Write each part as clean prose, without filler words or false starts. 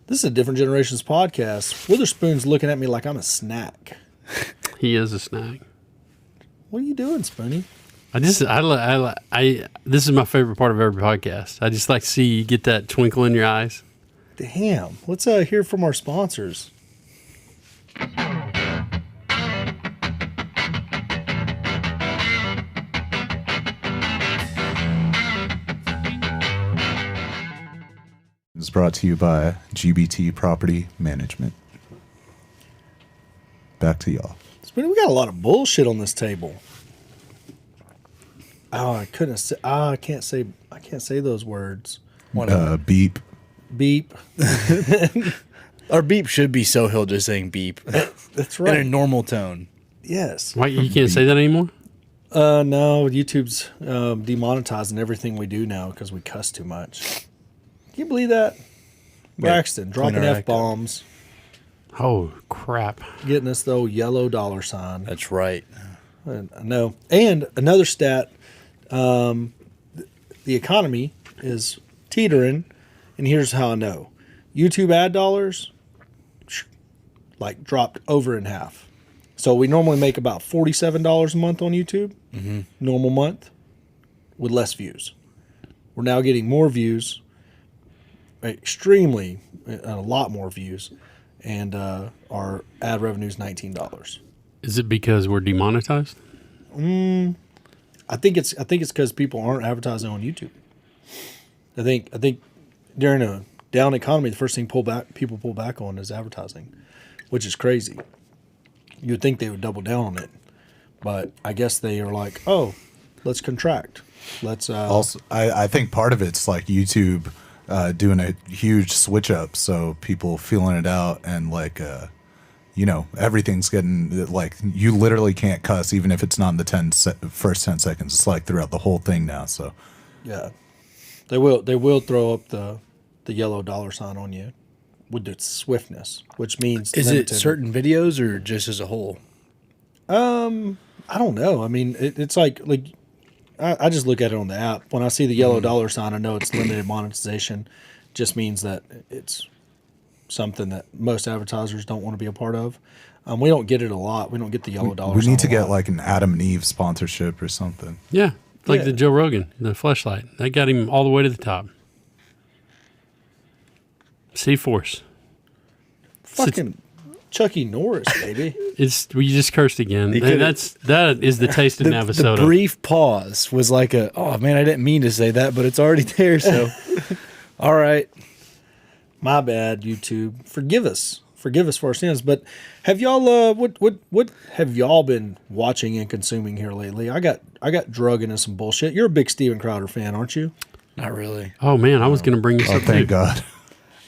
This is a Different Generations podcast. Witherspoon's looking at me like I'm a snack. He is a snack. What are you doing, Spoonie? This is my favorite part of every podcast. I just like to see you get that twinkle in your eyes. Damn. Let's hear from our sponsors. It's brought to you by GBT Property Management. Back to y'all. Spoonie, we got a lot of bullshit on this table. Oh, I couldn't say. I can't say those words. Beep. Beep. Our beep should be so he'll just saying beep. That's right. In a normal tone. Yes. Why you can't say that anymore? No, YouTube's demonetizing everything we do now because we cuss too much. Can you believe that? Braxton dropping F-bombs. Oh, crap. Getting us the old yellow dollar sign. That's right. I know. And another stat, the economy is teetering, and here's how I know. YouTube ad dollars, dropped over in half. So we normally make about $47 a month on YouTube, normal month, with less views. We're now getting more views, a lot more views, and our ad revenue is $19. Is it because we're demonetized? I think it's because people aren't advertising on YouTube. I think during a down economy, the first thing people pull back on is advertising, which is crazy. You'd think they would double down on it, but I guess they are like, oh, let's contract. Let's Also, I think part of it's like YouTube doing a huge switch up, so people feeling it out, and everything's getting like, you literally can't cuss even if it's not in the first 10 seconds. It's like throughout the whole thing now. So yeah, they will throw up the yellow dollar sign on you with its swiftness, which means Is limited. it certain videos or just as a whole? I don't know. I mean, it's like I just look at it on the app. When I see the yellow dollar sign, I know it's limited monetization. Just means that it's something that most advertisers don't want to be a part of. We don't get it a lot. We don't get the yellow dollar sign. we need to a get lot. like an Adam and Eve sponsorship or something. Yeah. Like Yeah. the Joe Rogan, the fleshlight. That got him all the way to the top. C-Force. Fucking Chucky Norris, baby. We just cursed again. That is the taste of Navasota. The brief pause was like oh man, I didn't mean to say that, but it's already there. So, all right. My bad, YouTube. Forgive us for our sins. But have y'all what have y'all been watching and consuming here lately? I got drug into some bullshit. You're a big Steven Crowder fan, aren't you? Not really. Oh man, I was going to bring this Oh, up thank too. God.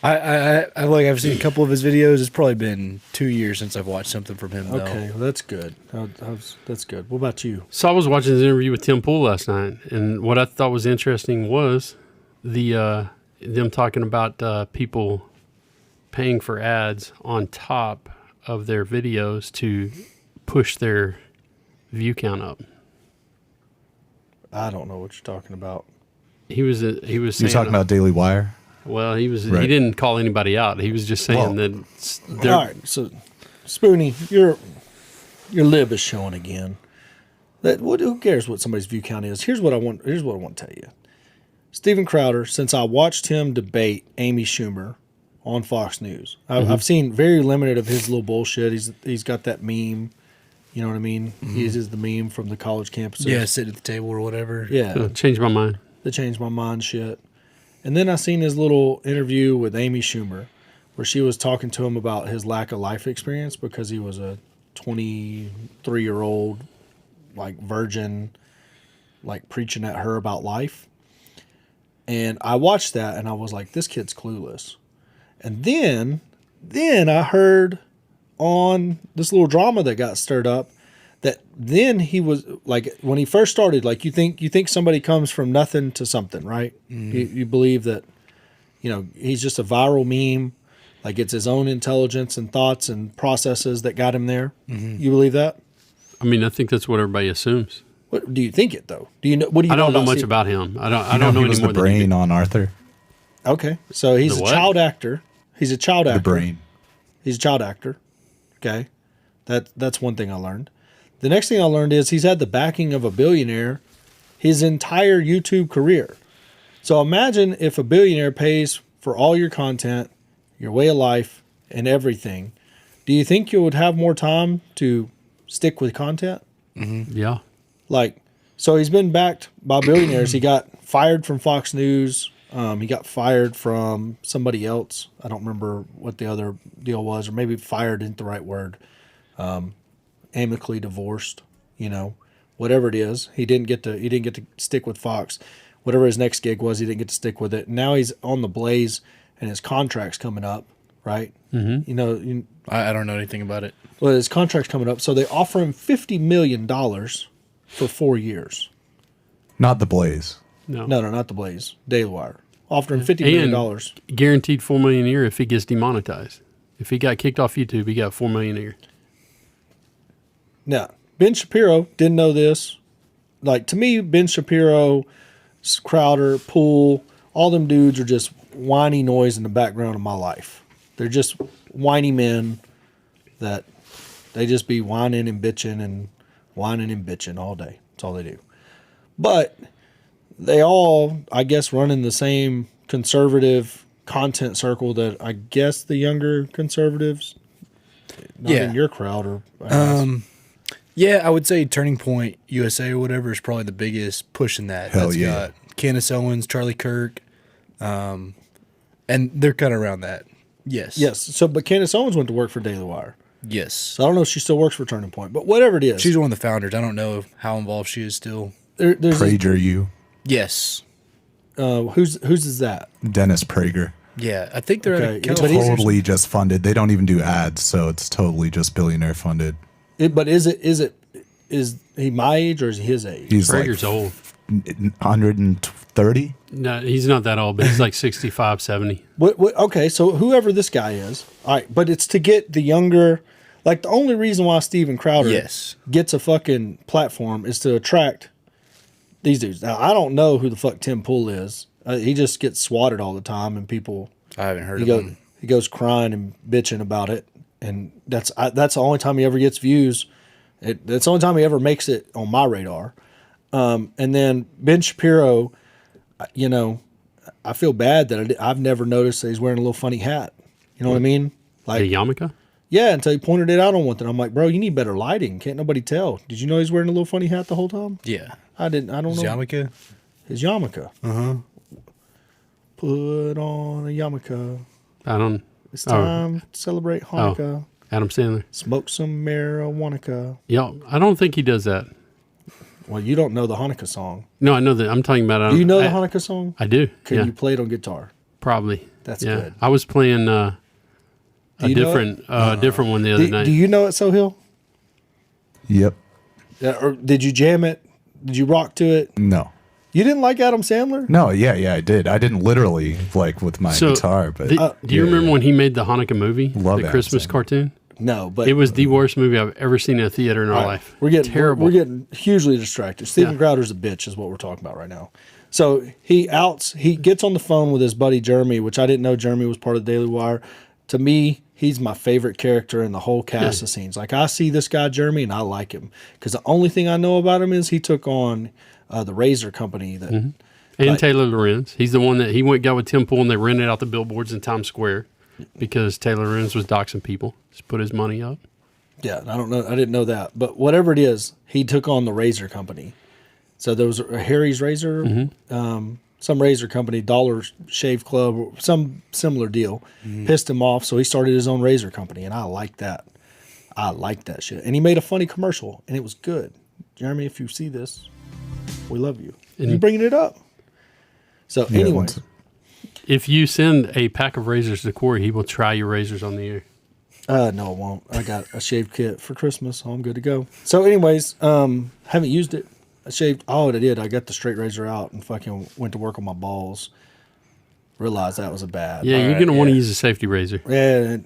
I've seen a couple of his videos. It's probably been 2 years since I've watched something from him. Okay, well, that's good. That's good. What about you? So I was watching this interview with Tim Pool last night, and what I thought was interesting was them talking about people paying for ads on top of their videos to push their view count up. I don't know what you're talking about. He was saying, You're talking about Daily Wire? Well, he Right. He didn't call anybody out. He was just saying that All right, so Spoonie, your lib is showing again. Who cares what somebody's view count is? Here's what I want to tell you. Steven Crowder, since I watched him debate Amy Schumer on Fox News, I've seen very limited of his little bullshit. He's got that meme. You know what I mean? He uses the meme from the college campuses. Yeah, sit at the table or whatever. Yeah. changed my mind. The change my mind shit. And then I seen his little interview with Amy Schumer where she was talking to him about his lack of life experience because he was a 23-year-old virgin preaching at her about life. And I watched that and I was like, this kid's clueless. And then I heard on this little drama that got stirred up that then he was when he first started, you think somebody comes from nothing to something, right? You believe that, he's just a viral meme, it's his own intelligence and thoughts and processes that got him there. You believe that? I mean, I think that's what everybody assumes. What do you think it though? Do you know? What do you? I don't know much Steve? about him. I don't know he any was more the than you brain do. on Arthur. Okay, so he's The a what? child actor He's a child actor. The brain. He's a child actor. Okay. That's one thing I learned. The next thing I learned is he's had the backing of a billionaire his entire YouTube career. So imagine if a billionaire pays for all your content, your way of life, and everything. Do you think you would have more time to stick with content? Yeah. Like, so he's been backed by billionaires. He got fired from Fox News. He got fired from somebody else. I don't remember what the other deal was, or maybe fired isn't the right word. Amicably divorced, whatever it is. He didn't get to stick with Fox. Whatever his next gig was, he didn't get to stick with it. Now he's on the blaze, and his contract's coming up, right? Mm-hmm. I don't know anything about it. Well, his contract's coming up, so they offer him $50 million for 4 years. Not the Blaze. No. No, not the Blaze. Daily Wire. Offered him $50 million. Guaranteed $4 million a year if he gets demonetized. If he got kicked off YouTube, he got $4 million a year. Now, Ben Shapiro didn't know this. Like, to me, Ben Shapiro, Crowder, Poole, all them dudes are just whiny noise in the background of my life. They're just whiny men that they just be whining and bitching all day. That's all they do. But they all, I guess, run in the same conservative content circle that I guess the younger conservatives, not in your crowd, or I guess. Yeah, I would say Turning Point USA or whatever is probably the biggest push in that. Hell That's yeah. got Candace Owens, Charlie Kirk, and they're kind of around that. Yes. Yes. So, but Candace Owens went to work for Daily Wire. Yes. So I don't know if she still works for Turning Point, but whatever it is. She's one of the founders. I don't know how involved she is still. there's Prager you. Yes. whose is that? Dennis Prager. Yeah, I think they're Okay, at but California. he's- Totally just funded. They don't even do ads, so it's totally just billionaire funded. But is he my age or is he his age? He's Prager's like old. 130. No, he's not that old, but he's like 65, 70. Okay, so whoever this guy is, all right, but it's to get the younger. Like, the only reason why Steven Crowder Yes. gets a fucking platform is to attract these dudes. Now, I don't know who the fuck Tim Pool is. He just gets swatted all the time, and people. I haven't heard He of him. goes crying and bitching about it, and that's the only time he ever gets views. That's the only time he ever makes it on my radar. And then Ben Shapiro, I feel bad that I've never noticed that he's wearing a little funny hat. You know what I mean? Like, A yarmulke? yeah, until he pointed it out on one thing. I'm like, bro, you need better lighting. Can't nobody tell? Did you know he's wearing a little funny hat the whole time? Yeah. I don't know. Yarmulke? His yarmulke. Put on a yarmulke. I don't. It's time to celebrate Hanukkah. Adam Sandler. Smoke some marijuana. Yeah, I don't think he does that. Well, you don't know the Hanukkah song. No, I know that. I'm talking about. Do you know the Hanukkah song? I do. Can yeah, you play it on guitar? probably. That's yeah. good. I was playing a Do you know different one the other night. Do you know it, Sohill? Yep. Or did you jam it? Did you rock to it? No. You didn't like Adam Sandler? No. Yeah. I did. I didn't literally like with my guitar, but do you remember when he made the Hanukkah movie, Love the Adam Christmas Sandler. cartoon? No, but It was the worst movie I've ever seen in a theater in our All right, life. We're getting terrible. We're getting hugely distracted. Steven Yeah. Crowder's a bitch, is what we're talking about right now. So he gets on the phone with his buddy Jeremy, which I didn't know Jeremy was part of the Daily Wire. To me, he's my favorite character in the whole cast of scenes. Like, I see this guy Jeremy and I like him because the only thing I know about him is he took on the Razor company that. And like- Taylor Lorenz. He's the one that he went got with Tim Pool and they rented out the billboards in Times Square because Taylor Lorenz was doxing people. Just put his money up. Yeah, I don't know. I didn't know that, but whatever it is, he took on the Razor company. So there was a Harry's Razor, some razor company, Dollar Shave Club, some similar deal. Pissed him off, so he started his own razor company, and I like that. I like that shit. And he made a funny commercial, and it was good. Jeremy, if you see this, we love you. And you bringing it up. So Yeah, anyway, once- If you send a pack of razors to Corey, he will try your razors on the air. no, it won't. I got a shave kit for Christmas, so I'm good to go. So anyways, haven't used it. I shaved. Oh, I did. I got the straight razor out and fucking went to work on my balls. Realized that was a bad. Yeah, you're gonna want to use a safety razor. Yeah,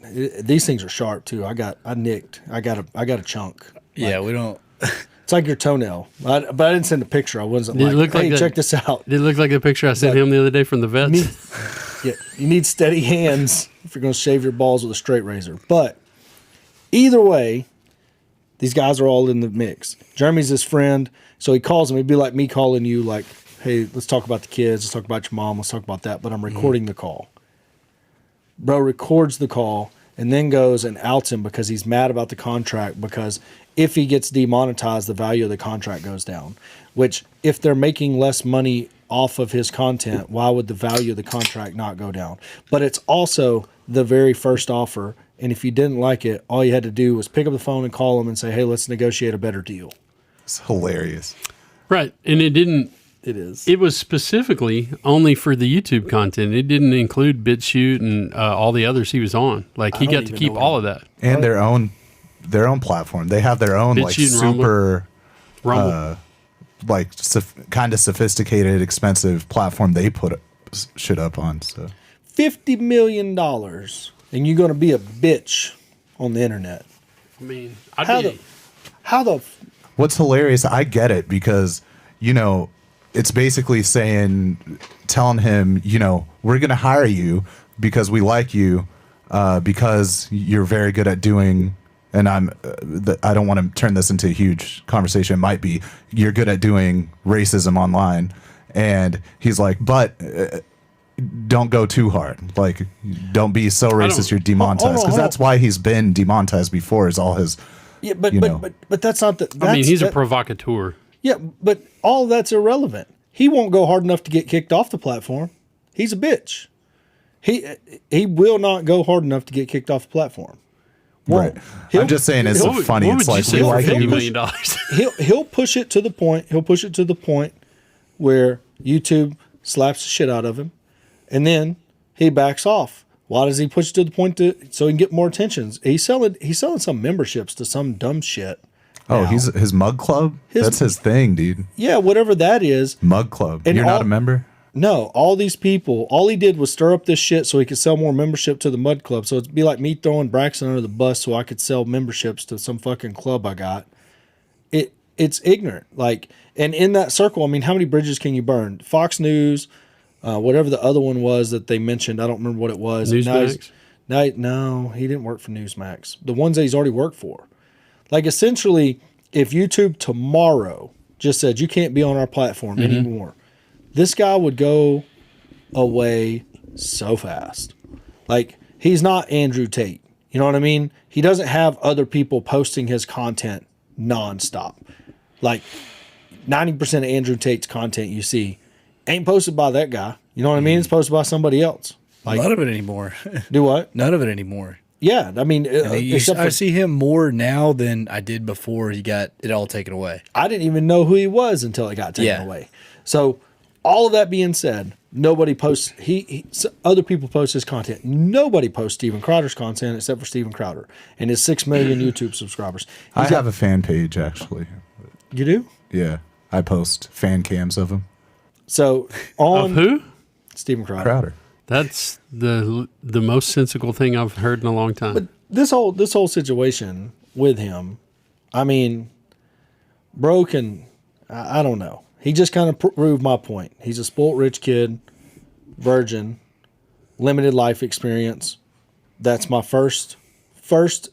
these things are sharp too. I nicked. I got a chunk. Yeah, we don't. It's like your toenail. But I didn't send a picture. I wasn't Did it like, look like hey, that- check this out. Did it look like the picture I sent him the other day from the vets? You need steady hands if you're going to shave your balls with a straight razor. But either way, these guys are all in the mix. Jeremy's his friend, so he calls him. It'd be like me calling you, like, hey, let's talk about the kids. Let's talk about your mom. Let's talk about that. But I'm recording the call. Bro records the call and then goes and outs him because he's mad about the contract, because if he gets demonetized, the value of the contract goes down. Which, if they're making less money off of his content, why would the value of the contract not go down? But it's also the very first offer, and if you didn't like it, all you had to do was pick up the phone and call him and say, hey, let's negotiate a better deal. It's hilarious. Right. And it didn't. It is. It was specifically only for the YouTube content. It didn't include BitChute and all the others he was on. Like, he don't got to even keep know all of that. And their own platform. They have their own like BitChute and super Rumble. like kind of sophisticated, expensive platform they put shit up on. So $50 million, and you're going to be a bitch on the internet. I mean, How the what's hilarious, I get it, because, you know, it's basically telling him, you know, we're going to hire you because we like you, because you're very good at doing, and I don't want to turn this into a huge conversation. It might be, you're good at doing racism online. And he's like, but don't go too hard. Like, don't be so racist you're demonetized. Because that's why he's been demonetized before, is all his, Yeah, but that's not the. That's, I mean, he's a provocateur. Yeah, but all that's irrelevant. He won't go hard enough to get kicked off the platform. He's a bitch. He will not go hard enough to get kicked off the platform. right. I'm just saying, it's so funny. What It's would you like, say we for like $50 you. million? He'll push it to the point. He'll push it to the point where YouTube slaps the shit out of him, and then he backs off. Why does he push it to the point so he can get more attention? He's selling some memberships to some dumb shit. Oh, now. he's his mug club? That's his thing, dude. Yeah, whatever that is. Mug club. And You're not all- a member? No, all these people, all he did was stir up this shit so he could sell more membership to the Mud Club. So it'd be like me throwing Braxton under the bus so I could sell memberships to some fucking club I got. It's ignorant. Like, and in that circle, I mean, how many bridges can you burn? Fox News, whatever the other one was that they mentioned, I don't remember what it was. Newsmax? No, he didn't work for Newsmax. The ones that he's already worked for. Like, essentially, if YouTube tomorrow just said, you can't be on our platform anymore, this guy would go away so fast. Like, he's not Andrew Tate. You know what I mean? He doesn't have other people posting his content nonstop. Like, 90% of Andrew Tate's content you see ain't posted by that guy. You know what I mean? It's posted by somebody else. Like, None of it anymore. do what? None of it anymore. Yeah, I mean, except I for, see him more now than I did before he got it all taken away. I didn't even know who he was until it got taken Yeah. away. So, all of that being said, nobody posts. Other people post his content. Nobody posts Steven Crowder's content except for Steven Crowder and his 6 million YouTube subscribers. I have a fan page, actually. You do? Yeah. I post fan cams of him. So on Of who? Steven Crowder. Crowder. That's the most sensical thing I've heard in a long time. But this whole situation with him, I mean, broken. I don't know. He just kind of proved my point. He's a spoiled rich kid, virgin, limited life experience. That's my first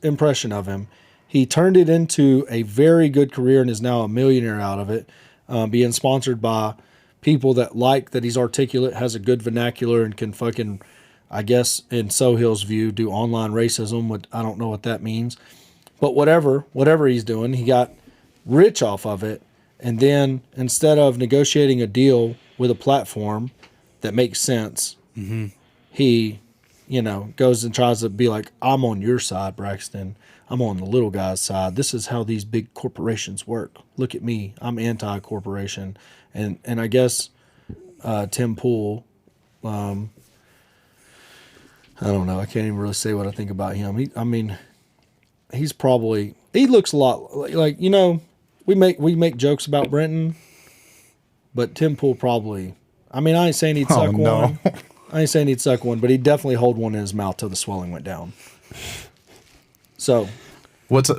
impression of him. He turned it into a very good career and is now a millionaire out of it, being sponsored by people that like that he's articulate, has a good vernacular, and can fucking, I guess, in Sohill's view, do online racism. What I don't know what that means. But whatever he's doing, he got rich off of it. And then instead of negotiating a deal with a platform that makes sense, he, goes and tries to be like, I'm on your side, Braxton. I'm on the little guy's side. This is how these big corporations work. Look at me. I'm anti-corporation. And I guess Tim Pool, I don't know. I can't even really say what I think about him. He looks a lot like, we make jokes about Brenton, but Tim Pool probably, I ain't saying he'd suck one. I ain't saying he'd suck one, but he'd definitely hold one in his mouth till the swelling went down. So, What's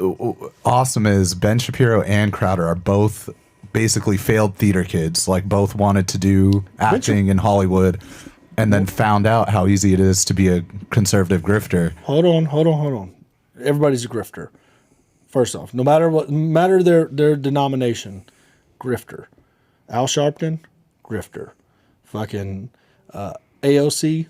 awesome is Ben Shapiro and Crowder are both basically failed theater kids. Like both wanted to do acting in Hollywood, and then found out how easy it is to be a conservative grifter. Hold on. Everybody's a grifter. First off, no matter their denomination, grifter. Al Sharpton, grifter. Fucking AOC,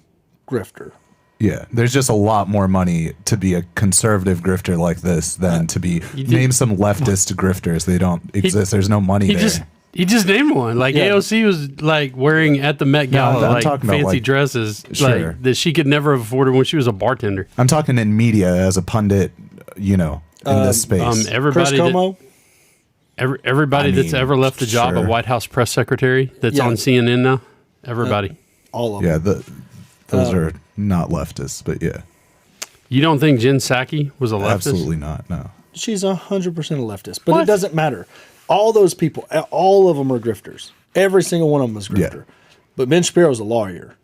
grifter. Yeah, there's just a lot more money to be a conservative grifter like this than to be name some leftist grifters. They don't exist. There's no money there. He just named one. Like AOC was like wearing at the Met Gala I'm like talking about, fancy like, dresses sure. like that she could never have afforded when she was a bartender. I'm talking in media as a pundit, in this space. Everybody Chris Como? everybody that's ever left the job of White House press secretary that's on CNN now. Everybody. All of them. Yeah, those are not leftists, but yeah. You don't think Jen Psaki was a leftist? Absolutely not, no. She's 100% a leftist, but it doesn't matter. All those people, all of them are grifters. Every single one of them is grifter. Yeah. But Ben Shapiro's a lawyer.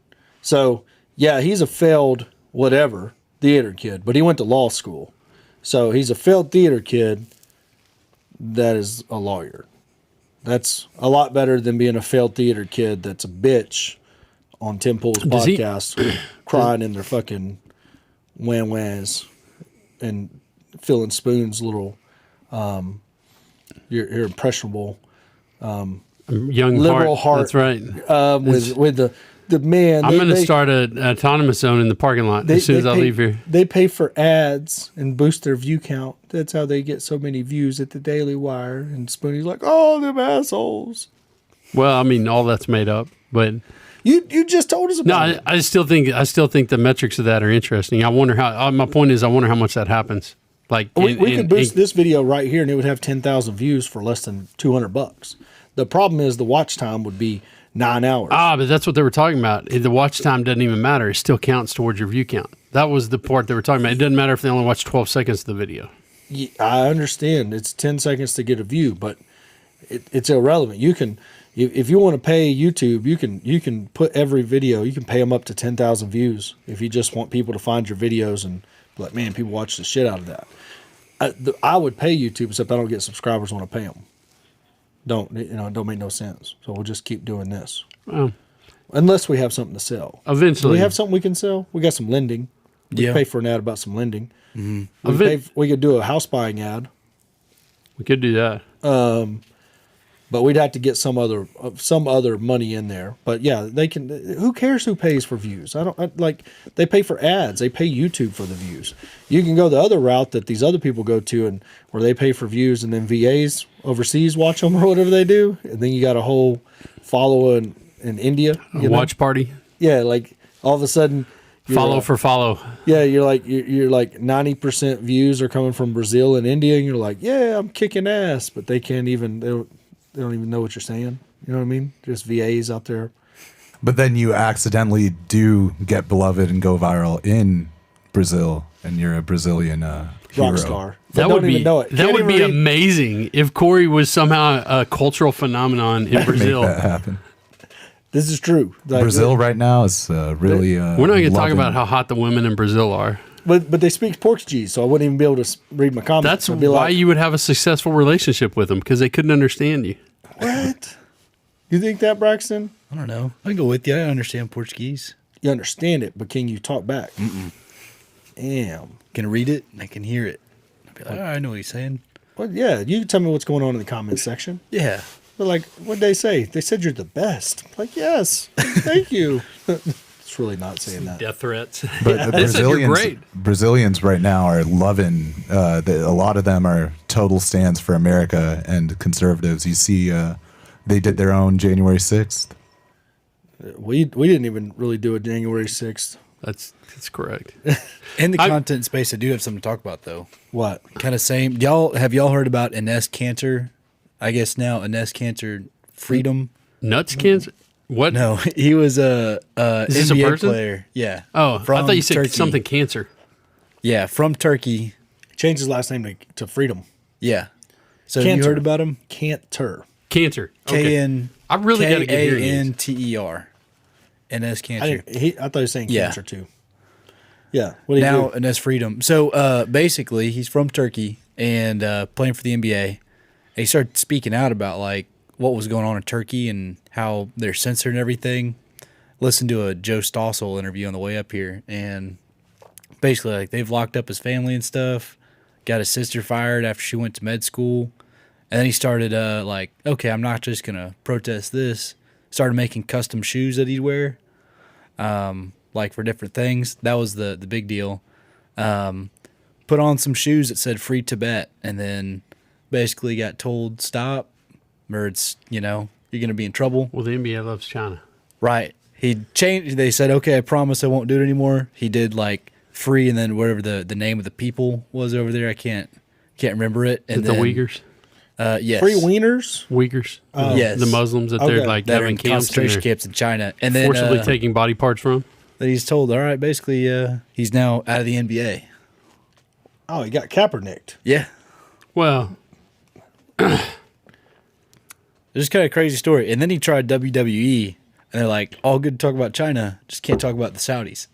So, yeah, he's a failed whatever theater kid, but he went to law school. So he's a failed theater kid that is a lawyer. That's a lot better than being a failed theater kid that's a bitch on Tim Pool's podcast crying in their fucking wham-whams and filling Spoon's little you're impressionable Young liberal heart. That's right. With the man. I'm going to start an autonomous zone in the parking lot as soon as I leave here. They pay for ads and boost their view count. That's how they get so many views at the Daily Wire. And Spoonie's like, oh, them assholes. Well, I mean, all that's made up, but you just told us about it. I still think the metrics of that are interesting. I wonder how. My point is, I wonder how much that happens. Like we could boost this video right here, and it would have 10,000 views for less than $200. The problem is the watch time would be 9 hours. But that's what they were talking about. The watch time doesn't even matter. It still counts towards your view count. That was the part they were talking about. It doesn't matter if they only watch 12 seconds of the video. Yeah, I understand. It's 10 seconds to get a view, but it's irrelevant. You can, if you want to pay YouTube, you can put every video. You can pay them up to 10,000 views if you just want people to find your videos and be like, man, people watch the shit out of that. I would pay YouTube, except I don't get subscribers when I pay them. It don't make no sense. So we'll just keep doing this. Unless we have something to sell. Eventually. Do we have something we can sell? We got some lending. We pay for an ad about some lending. Mm-hmm. We could do a house buying ad. We could do that. But we'd have to get some other money in there. But yeah, they can. Who cares who pays for views? They pay for ads. They pay YouTube for the views. You can go the other route that these other people go to, and where they pay for views, and then VAs overseas watch them or whatever they do, and then you got a whole follow in India. Watch party. Yeah, like all of a sudden. Follow for follow. Yeah, you're like 90% views are coming from Brazil and India, and you're like, yeah, I'm kicking ass, but they can't even. They don't even know what you're saying. You know what I mean? Just VAs out there. But then you accidentally do get beloved and go viral in Brazil, and you're a Brazilian hero. Rock star. That would be amazing if Corey was somehow a cultural phenomenon in Brazil. Make that happen. This is true. Brazil right now is really. We're not going to talk about how hot the women in Brazil are. But they speak Portuguese, so I wouldn't even be able to read my comments. That's why you would have a successful relationship with them, because they couldn't understand you. What? You think that, Braxton? I don't know. I can go with you. I understand Portuguese. You understand it, but can you talk back? Damn. Can read it and I can hear it. I'll be like, I know what he's saying. Well, yeah, you can tell me what's going on in the comments section. Yeah. But like, what'd they say? They said you're the best. Like, yes, thank you. It's really not saying that. Death threats. But the Brazilians right now are loving. A lot of them are total stands for America and conservatives. You see, they did their own January 6th. We didn't even really do a January 6th. That's correct. In the content space, I do have something to talk about though. What? Kind of same. Have y'all heard about Ines Cantor? I guess now Ines Cantor Freedom. Nuts cancer? What? No, he was a Is this NBA a person? player. Yeah. Oh, I thought you said Turkey. something cancer. Yeah, from Turkey. Changed his last name to Freedom. Yeah. So have you heard about him? Cantor. Cancer. Okay. I really got to get hearing aids. Kanter. Ines Cantor. I thought he was saying Yeah. cancer too. Yeah. What do you Now do? Ines Freedom. So basically, he's from Turkey. and playing for the NBA. And he started speaking out about like what was going on in Turkey and how they're censored and everything. Listened to a Joe Stossel interview on the way up here, and basically like they've locked up his family and stuff. Got his sister fired after she went to med school. And then he started like, okay, I'm not just going to protest this. Started making custom shoes that he'd wear, like for different things. That was the big deal. Put on some shoes that said Free Tibet, and then basically got told stop, or it's, you're going to be in trouble. Well, the NBA loves China. Right. He changed. They said, okay, I promise I won't do it anymore. He did like free, and then whatever the name of the people was over there, I can't remember it. And the then, Uyghurs? Yes. Free wieners? Uyghurs? Yes. The Muslims that they're like that are having in camps concentration and camps in China. And then forcibly taking body parts from. that he's told, all right, basically he's now out of the NBA. Oh, he got Kaepernicked. Yeah. Well, It's just kind of a crazy story. And then he tried WWE, and they're like, all good to talk about China, just can't talk about the Saudis.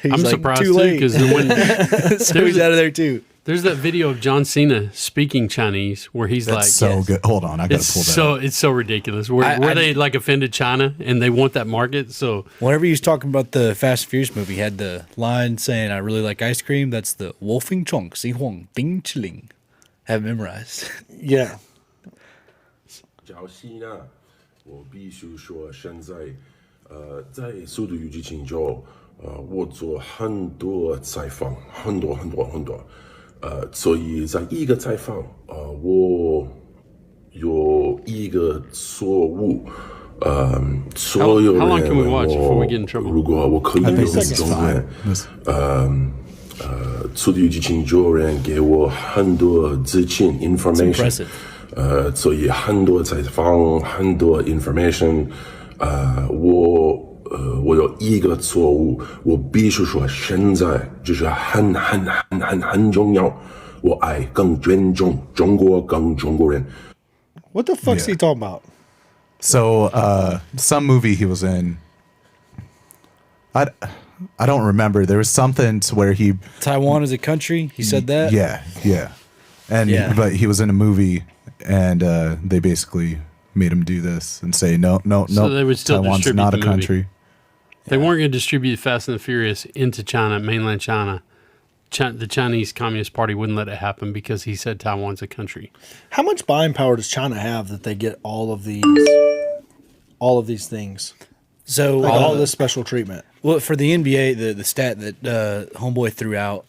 He's I'm like, surprised too too late. because when So he's out of there too. there's that video of John Cena speaking Chinese where he's That's like, so yes. good. Hold on, I gotta it's pull that. so up. it's so ridiculous. Where I they like offended China and they want that market. So Whenever he was talking about the Fast and Furious movie, he had the line saying, I really like ice cream. That's the Wolfing Chong Si Huang Bing Chiling. Have it memorized. Yeah. 小西呢，我必须说，现在在速度与激情中，我做很多采访，很多，所以在一个采访，我有一个错误，所有人 how long can we watch before we get in trouble? 如果我可以 I 用 think this is 中 fine. 文。 This- 速度与激情有人给我很多资讯 information， impressive. 所以很多采访，很多 information， 我有一个错误，我必须说现在就是很重要，我爱更尊重中国，更中国人。 What the fuck's Yeah. he talking about? So, some movie he was in. I don't remember. There was something to where he. Taiwan is a country. He said that. Yeah, and Yeah. but he was in a movie, and they basically made him do this and say no. So they would still Taiwan's distribute not the a movie. country. they weren't going to distribute Fast and the Furious into China, mainland China. The Chinese Communist Party wouldn't let it happen because he said Taiwan's a country. How much buying power does China have that they get all of these things? So Like all this special treatment. well, for the NBA, the stat that Homeboy threw out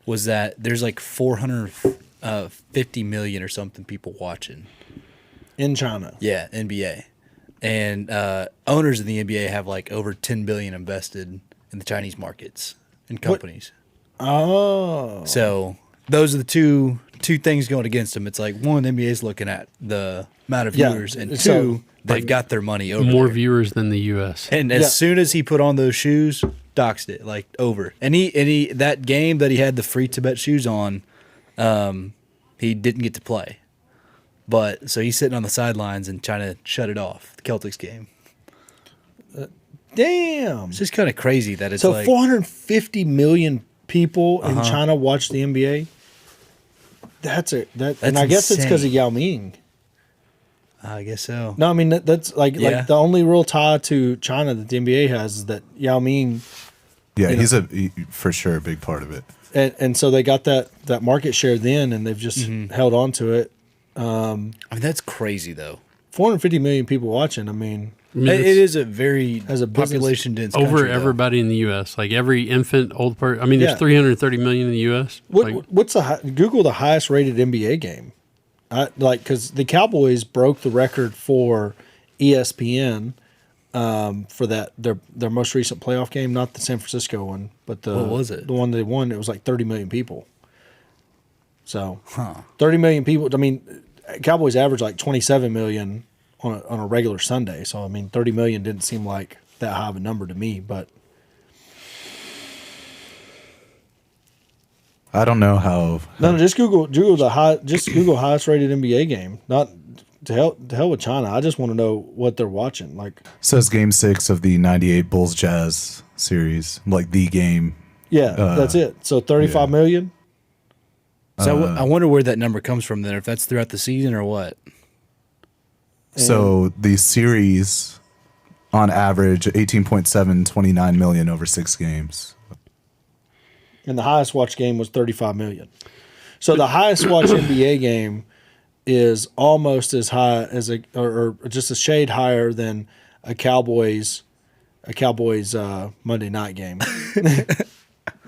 was that there's like 450 million or something people watching. In China. Yeah, NBA. And owners of the NBA have like over 10 billion invested in the Chinese markets and companies. Oh. So those are the two things going against them. It's like one, the NBA is looking at the amount of Yeah, viewers, and so, two, they've got their money over More there. viewers than the U.S. And as Yeah. soon as he put on those shoes, doxed it, like over. And he that game that he had the Free Tibet shoes on, he didn't get to play. But so he's sitting on the sidelines and trying to shut it off, the Celtics game. Damn. It's just kind of crazy that it's So like 450 million people in China watch the NBA. And I guess it's because of insane. Yao Ming. I guess so. No, I mean that's like Yeah. the only real tie to China that the NBA has is that Yao Ming, Yeah, You he's for sure a big part of it. and so they got that market share then, and they've just held on to it. I mean, that's crazy though. 450 million people watching. I mean, I mean, It it's is a very As a business- population dense over country, though. everybody in the U.S. Like every infant, old person. I mean, there's Yeah. 330 million in the U.S. Like, what's Google the highest rated NBA game? Because the Cowboys broke the record for ESPN for that their most recent playoff game, not the San Francisco one, but What was it? The one they won. It was like 30 million people. So 30 million people. I mean, Cowboys average like 27 million on a regular Sunday. So I mean, 30 million didn't seem like that high of a number to me, but. I don't know how. No, just Google Google highest rated NBA game. Not to hell with China. I just want to know what they're watching. Like, Says Game 6 of the '98 Bulls Jazz series, like the game. yeah, that's it. So 35 million. So I wonder where that number comes from then, if that's throughout the season or what. So the series, on average, 18.7, 29 million over 6 games. And the highest watched game was 35 million. So the highest watched NBA game is almost as high as or just a shade higher than a Cowboys Monday night game.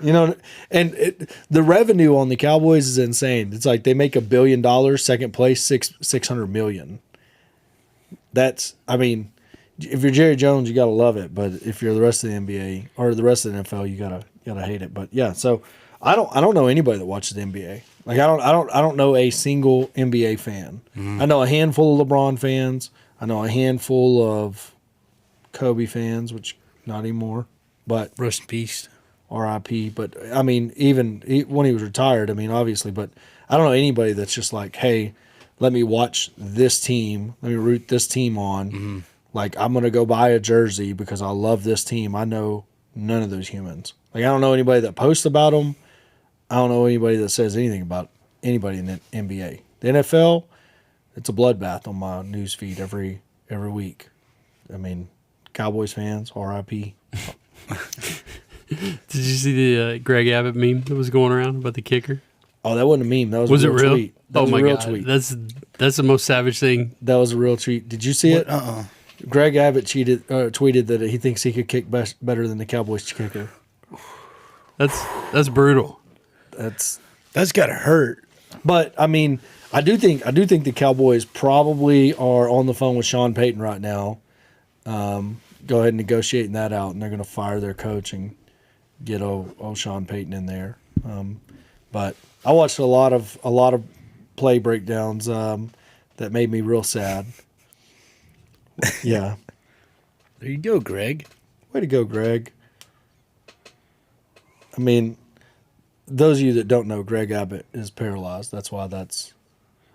You know, and the revenue on the Cowboys is insane. It's like they make $1 billion, second place 600 million. That's, I mean, if you're Jerry Jones, you gotta love it. But if you're the rest of the NBA or the rest of the NFL, you gotta hate it. But yeah, so I don't know anybody that watches the NBA. Like I don't know a single NBA fan. I know a handful of LeBron fans. I know a handful of Kobe fans, which not anymore. But Rest in peace. R.I.P. But I mean, even when he was retired, I mean, obviously, but I don't know anybody that's just like, hey, let me watch this team. Let me root this team on. Like, I'm going to go buy a jersey because I love this team. I know none of those humans. Like, I don't know anybody that posts about them. I don't know anybody that says anything about anybody in the NBA. The NFL, it's a bloodbath on my news feed every week. I mean, Cowboys fans, R.I.P. Did you see the Greg Abbott meme that was going around about the kicker? Oh, that wasn't a meme. That was Was a it real real? tweet. That Oh was my a real god, tweet. that's the most savage thing. That was a real tweet. Did you see it? Greg Abbott tweeted that he thinks he could kick better than the Cowboys kicker. That's brutal. That's gotta hurt. But I mean, I do think the Cowboys probably are on the phone with Sean Payton right now. Go ahead and negotiating that out, and they're going to fire their coach and get old Sean Payton in there. But I watched a lot of play breakdowns that made me real sad. Yeah, There you go, Greg. way to go, Greg. I mean, those of you that don't know, Greg Abbott is paralyzed. That's why that's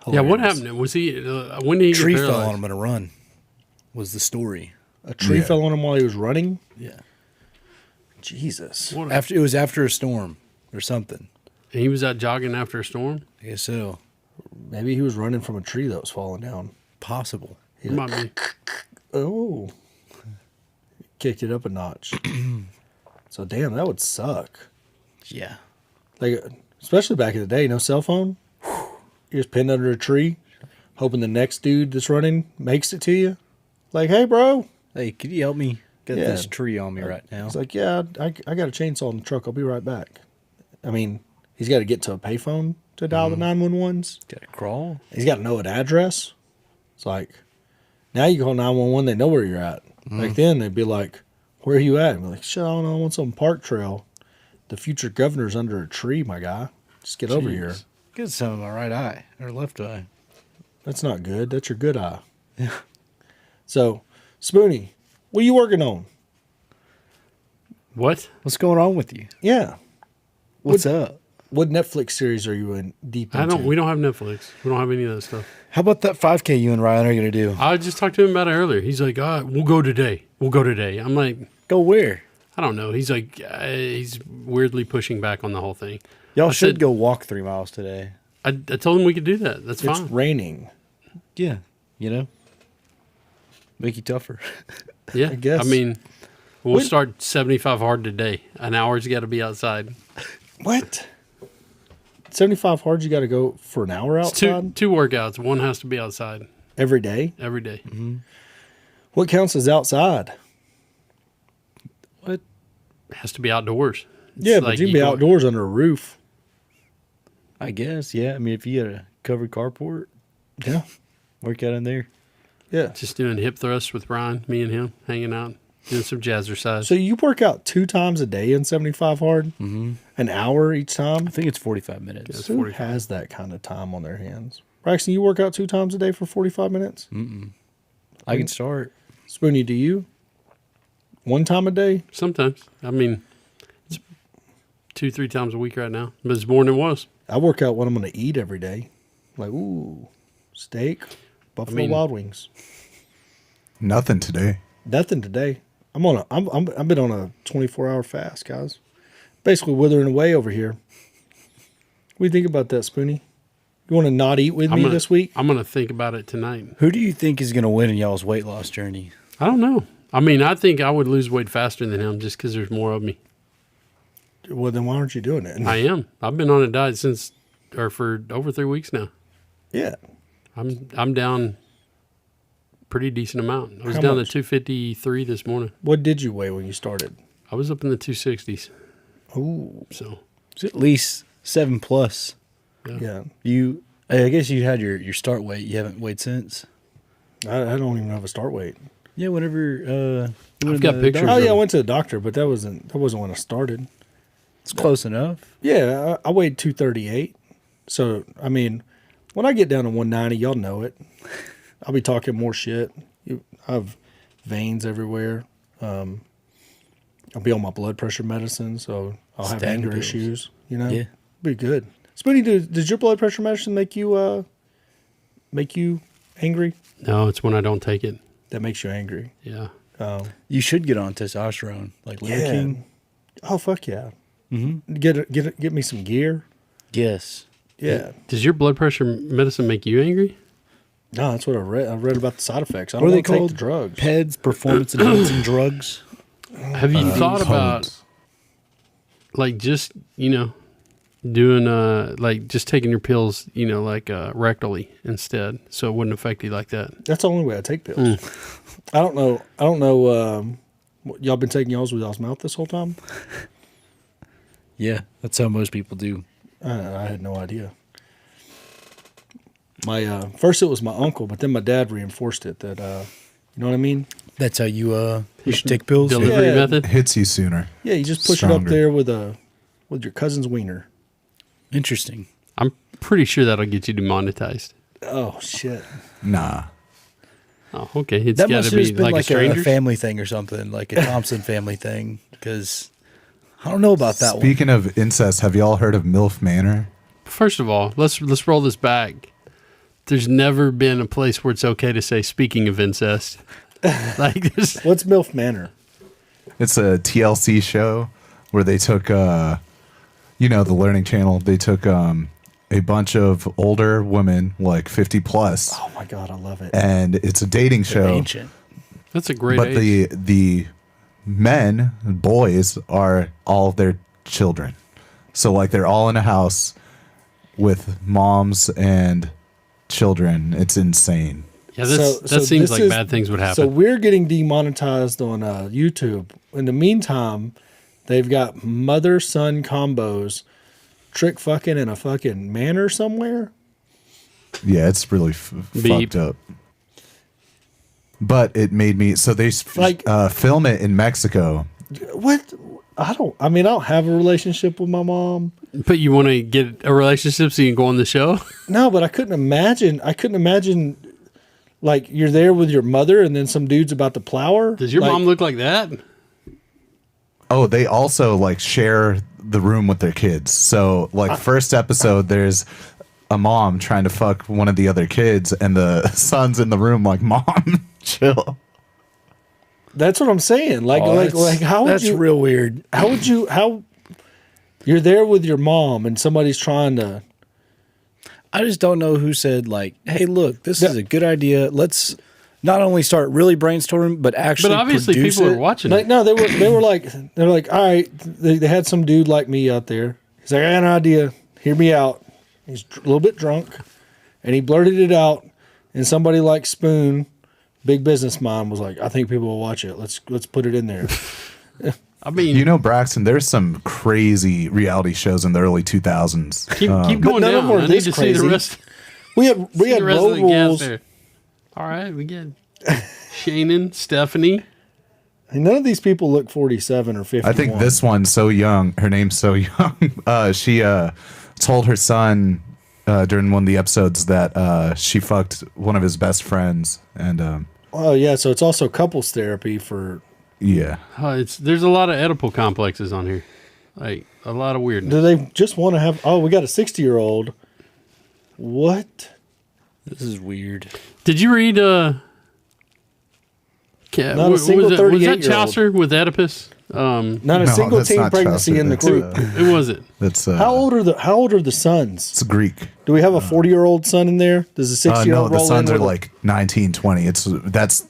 hilarious. Yeah, what happened? Was he? When did he Tree get fell paralyzed? on him in a run. Was the story? A tree Yeah. fell on him while he was running. Yeah. Jesus. What- It was after a storm or something. He was out jogging after a storm. I guess so. Maybe he was running from a tree that was falling down. Possible. It might be. Oh. Kicked it up a notch. So, damn, that would suck. Yeah. Like, especially back in the day, no cell phone. You're just pinned under a tree, hoping the next dude that's running makes it to you. Like, hey, bro. Hey, could you help me get Yeah. this tree on me right now? He's like, yeah, I got a chainsaw in the truck. I'll be right back. I mean, he's got to get to a payphone to dial the 911s. Got to crawl. He's got to know an address. It's like, now you call 911, they know where you're at. Back then, they'd be like, where are you at? And be like, shit, I don't know. I'm on some park trail. The future governor's under a tree, my guy. Just get over here. Get some of my right eye or left eye. That's not good. That's your good eye. Yeah. So, Spoonie, what are you working on? What? What's going on with you? Yeah. What's up? What Netflix series are you in deep into? We don't have Netflix. We don't have any of that stuff. How about that 5K you and Ryan are going to do? I just talked to him about it earlier. He's like, we'll go today. We'll go today. I'm like, Go where? I don't know. He's like, he's weirdly pushing back on the whole thing. Y'all I should said- go walk 3 miles today. I told him we could do that. That's It's fine. raining. Yeah. You know? Make you tougher. Yeah. I guess. I mean, we'll What- start 75 hard today. An hour's got to be outside. What? 75 hard, you got to go for an hour It's outside two workouts. One has to be outside every day? every day. What counts as outside? What? It has to be outdoors. It's Yeah, but like you can be go- outdoors under a roof. I guess, yeah. I mean, if you had a covered carport, Yeah. work out in there. Yeah. Just doing hip thrusts with Ryan, me and him, hanging out, doing some jazzercise. So you work out 2 times a day in 75 hard? Mm-hmm. An hour each time? I think it's 45 minutes. Yes. Who 45. has that kind of time on their hands? Braxton, you work out 2 times a day for 45 minutes? I can start. Spoonie, do you? 1 time a day? Sometimes. I mean, it's 2-3 times a week right now, but it's more than it was. I work out what I'm going to eat every day. Like, ooh, steak, Buffalo Wild Wings. Nothing today. Nothing today. I've been on a 24-hour fast, guys. Basically withering away over here. What do you think about that, Spoonie? You want to not eat with me gonna, this week? I'm gonna think about it tonight. Who do you think is going to win in y'all's weight loss journey? I don't know. I mean, I think I would lose weight faster than him just because there's more of me. Well, then why aren't you doing it? I am. I've been on a diet for over 3 weeks now. Yeah. I'm down pretty decent amount. I was How down much? to 253 this morning. What did you weigh when you started? I was up in the 260s. Ooh. So It's at least 7+. Yeah. I guess you had your start weight. You haven't weighed since. I don't even have a start weight. Yeah, whenever I've got pictures. Oh yeah, I went to the doctor, but that wasn't when I started. It's close enough. Yeah, I weighed 238. So I mean, when I get down to 190, y'all know it. I'll be talking more shit. I have veins everywhere. I'll be on my blood pressure medicine, so I'll have Statin anger pills. issues. You know, Yeah. be good. Spoonie, does your blood pressure medicine make you angry? no, it's when I don't take it. That makes you angry. Yeah. You should get on testosterone, like Liver Yeah. King. Oh fuck yeah. Mm-hmm. Get me some gear. Yes. Yeah. Does your blood pressure medicine make you angry? No, that's what I read. I read about the side effects. I What don't are they want to take called? the drugs. PEDs, performance enhancing drugs. Have you thought about like just doing like just taking your pills like rectally instead, so it wouldn't affect you like that? That's the only way I take pills. I don't know. Y'all been taking y'all's with y'all's mouth this whole time? Yeah, that's how most people do. I had no idea. My first it was my uncle, but then my dad reinforced it. That you know what I mean? That's how you should take pills. Delivery Yeah. method. Hits you sooner. Yeah, you just push it up Stronger. there with your cousin's wiener. Interesting. I'm pretty sure that'll get you demonetized. Oh shit! Nah. Oh, okay. It's That got must to have be just been like a like a stranger. family thing or something, like a Thompson family thing. Because I don't know about that one. Speaking of incest, have y'all heard of MILF Manor? First of all, let's roll this back. There's never been a place where it's okay to say "speaking of incest." Like this. What's MILF Manor? It's a TLC show where they took, the Learning Channel. They took a bunch of older women, like 50 plus, Oh my god, I love it. and it's a dating They're show. ancient. That's a great But age. the men, boys, are all their children. So like they're all in a house with moms and children. It's insane. Yeah, that seems this like is- bad things would happen. So we're getting demonetized on YouTube. In the meantime, they've got mother-son combos, trick fucking in a fucking manor somewhere. Yeah, it's really Beep. fucked up. But it made me so they Like- film it in Mexico. What? I don't have a relationship with my mom. But you want to get a relationship so you can go on the show? No, but I couldn't imagine. Like you're there with your mother, and then some dude's about to plow her. Does your Like, mom look like that? Oh, they also like share the room with their kids. So like first episode, there's a mom trying to fuck one of the other kids, and the son's in the room like, "Mom, chill." That's what I'm saying. Like, Oh, like how would that's you? real weird. How you're there with your mom, and somebody's trying to. I just don't know who said like, "Hey, look, this is a good idea. Let's not only start really brainstorming, but actually But obviously produce people it." are watching Like, it. no, they're like, all right. They had some dude like me out there. He's like, I got an idea. Hear me out. He's a little bit drunk, and he blurted it out. And somebody like Spoon, big business mind, was like, I think people will watch it. Let's put it in there. I mean, You know, Braxton, there's some crazy reality shows in the early 2000s. keep going none of down. them were I need this to see the crazy. rest. We had The rest road of the gas rules. there. All right, we get Shannon, Stephanie. And none of these people look 47 or 51. I think this one's so young. Her name's so young. She told her son during one of the episodes that she fucked one of his best friends. And Oh yeah, so it's also couples therapy for. yeah. There's a lot of Oedipal complexes on here, like a lot of weirdness. Do they just want to have? Oh, we got a 60-year-old. What? This is weird. Did you read? Not a single was that 38-year-old. Chaucer with Oedipus? Not a No, single that's teen not pregnancy childhood. in the That's, group. It wasn't. That's How old are the sons? It's Greek. Do we have a 40-year-old son in there? Does a 60-year-old No, the roll sons in are with like 19, 20. That's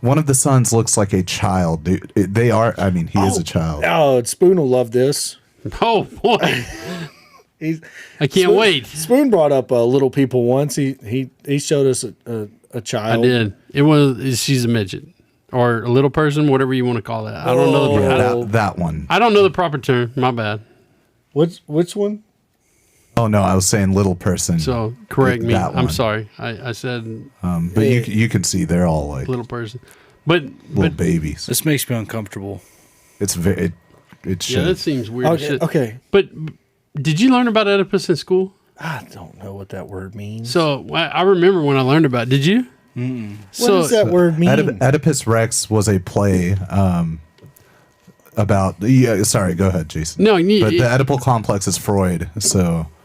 one of the sons looks like a child. They are. I mean, he is a child. Oh, Spoon will love this. Oh boy, He's, I can't wait. Spoon brought up Little People once. He showed us a child. I did. It was. She's a midget or a little person, whatever you want to call that. I don't know. Oh. I don't, That one. I don't know the proper term. My bad. Which one? Oh no, I was saying little person. So correct me. That I'm one. sorry. I said But you can see they're all like little person, but little babies. This makes me uncomfortable. It's very. It should. yeah, that seems weird. as Okay, shit. okay. But did you learn about Oedipus in school? I don't know what that word means. So I remember when I learned about it. Did you? What So does that word mean? Oedipus Rex was a play about. Yeah, sorry, go ahead, Jason. No, but the Oedipal complex is Freud.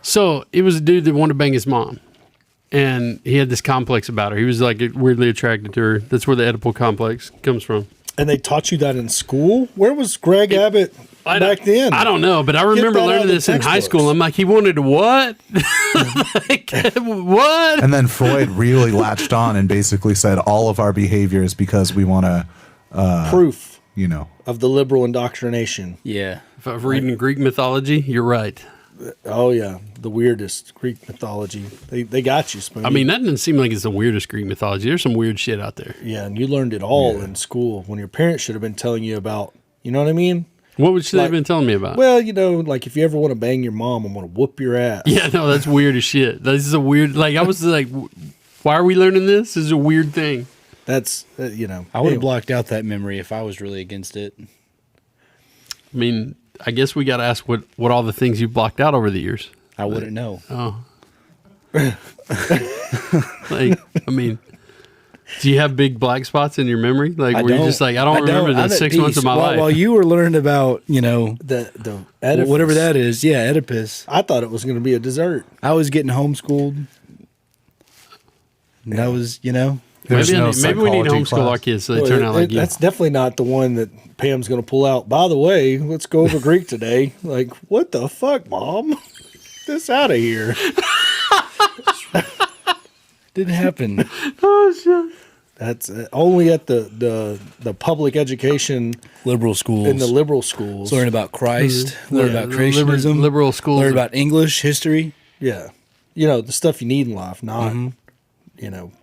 So it was a dude that wanted to bang his mom, and he had this complex about her. He was like weirdly attracted to her. That's where the Oedipal complex comes from. And they taught you that in school? Where was Greg Abbott back then? I don't know, but I remember that out learning of the this in high textbooks. school. I'm like, he wanted what? Like, what? And then Freud really latched on and basically said all of our behavior is because we want to, Proof you know. of the liberal indoctrination. Yeah. If I'm reading Greek mythology, you're right. Oh, yeah. The weirdest Greek mythology. They got you, Spoon. I mean, that doesn't seem like it's the weirdest Greek mythology. There's some weird shit out there. yeah, and you learned it all in school when your parents should have been telling you about, you know what I mean? What would you Like- have been telling me about? Well, you know, like if you ever want to bang your mom, I'm going to whoop your ass. Yeah, no, that's weird as shit. This is a weird, like, I was like, why are we learning this? This is a weird thing. That's, you know. I would have anyway. blocked out that memory if I was really against it. I mean, I guess we got to ask what all the things you've blocked out over the years. I wouldn't know. Oh. Like, I mean, do you have big black spots in your memory? Like, where you're just like, I don't remember I'm the at 6 months of peace. my life. While you were learning about, The Oedipus. whatever that is, yeah, Oedipus. I thought it was going to be a dessert. I was getting homeschooled. And that was, There's maybe, no maybe we need to psychology homeschool our class. kids so they turn out like you. That's definitely not the one that Pam's going to pull out. By the way, let's go over Greek today. Like, what the fuck, Mom? Get this out of here. didn't happen. Oh, shit. That's only at the public education Liberal schools. in the liberal schools. Learn about Christ. Learn Yeah, about creationism. liberal schools. Learn about English, history. Yeah. You know, the stuff you need in life, not,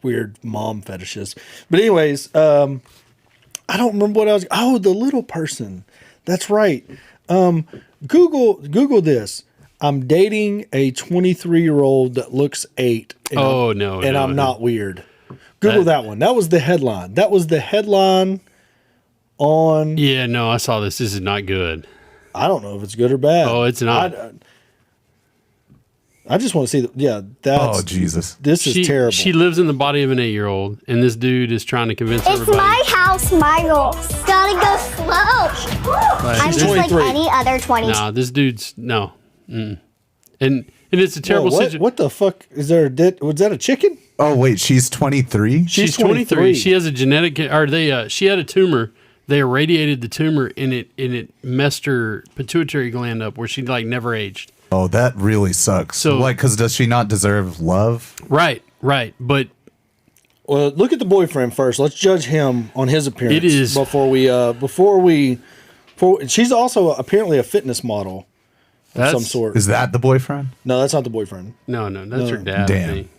weird mom fetishes. But anyways, I don't remember what I was. Oh, the little person. That's right. Google this. I'm dating a 23-year-old that looks 8. And Oh, I'm, no, And no, I'm no. not weird. Google that one. That was the headline. That was the headline on. Yeah, no, I saw this. This is not good. I don't know if it's good or bad. Oh, it's not. I just want to see. That's. Oh, Jesus. This is terrible. She lives in the body of an 8-year-old, and this dude is trying to convince It's everybody. my house, my rules. Gotta go slow. I'm just like 23. any other 20. Nah, this dude's no. Mm. And it's a terrible Whoa, situation. what the fuck is there? Was that a chicken? Oh wait, she's 23. She's 23. She has a genetic, or she had a tumor. They irradiated the tumor, and it messed her pituitary gland up, where she like never aged. Oh, that really sucks. So- because does she not deserve love? Right. But Well, look at the boyfriend first. Let's judge him on his appearance. It is- before she's also apparently a fitness model of That's- some sort. Is that the boyfriend? No, that's not the boyfriend. no, that's her dad. I Damn. think.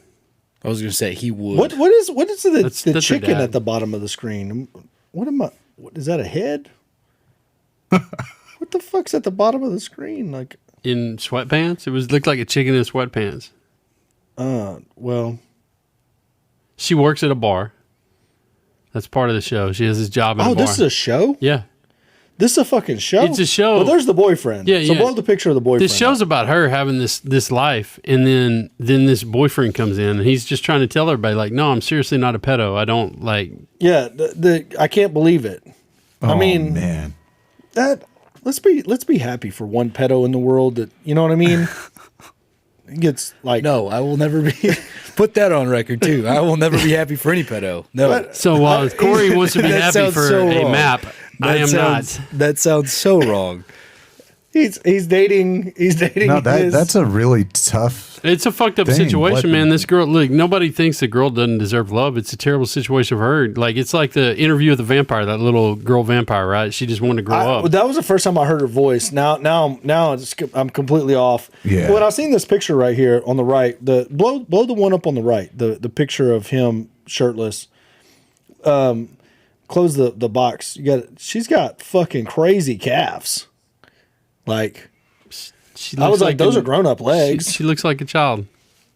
I was going to say he would. What is the That's her chicken dad. at the bottom of the screen? What is that a head? What the fuck's at the bottom of the screen? Like, In sweatpants, looked like a chicken in sweatpants. well, She works at a bar. That's part of the show. She has this job at a bar. this is a show. Yeah. This is a fucking show. It's a show. Well, there's the boyfriend. Yeah, So yeah. blow the picture of the boyfriend. This show's about her having this life, and then this boyfriend comes in, and he's just trying to tell everybody, like, no, I'm seriously not a pedo. I don't like. Yeah, I can't believe it. I Oh, mean, man. that let's be happy for one pedo in the world that, you know what I mean? It gets like No, I will never be. Put that on record, too. I will never be happy for any pedo. No. So while Corey wants to be That happy sounds for so a wrong. map, I am not. That sounds so wrong. He's dating. He's dating. No, that's a really tough. It's a fucked up thing. situation, What- man. This girl, look, nobody thinks the girl doesn't deserve love. It's a terrible situation for her. Like, it's like the interview with the vampire, that little girl vampire, right? She just wanted to grow up. That was the first time I heard her voice. Now I'm completely off. Yeah. When I seen this picture right here on the right, blow the one up on the right, the picture of him shirtless. Close the box. She's got fucking crazy calves. Like, She I looks was like, those are grown up legs. She looks like a child.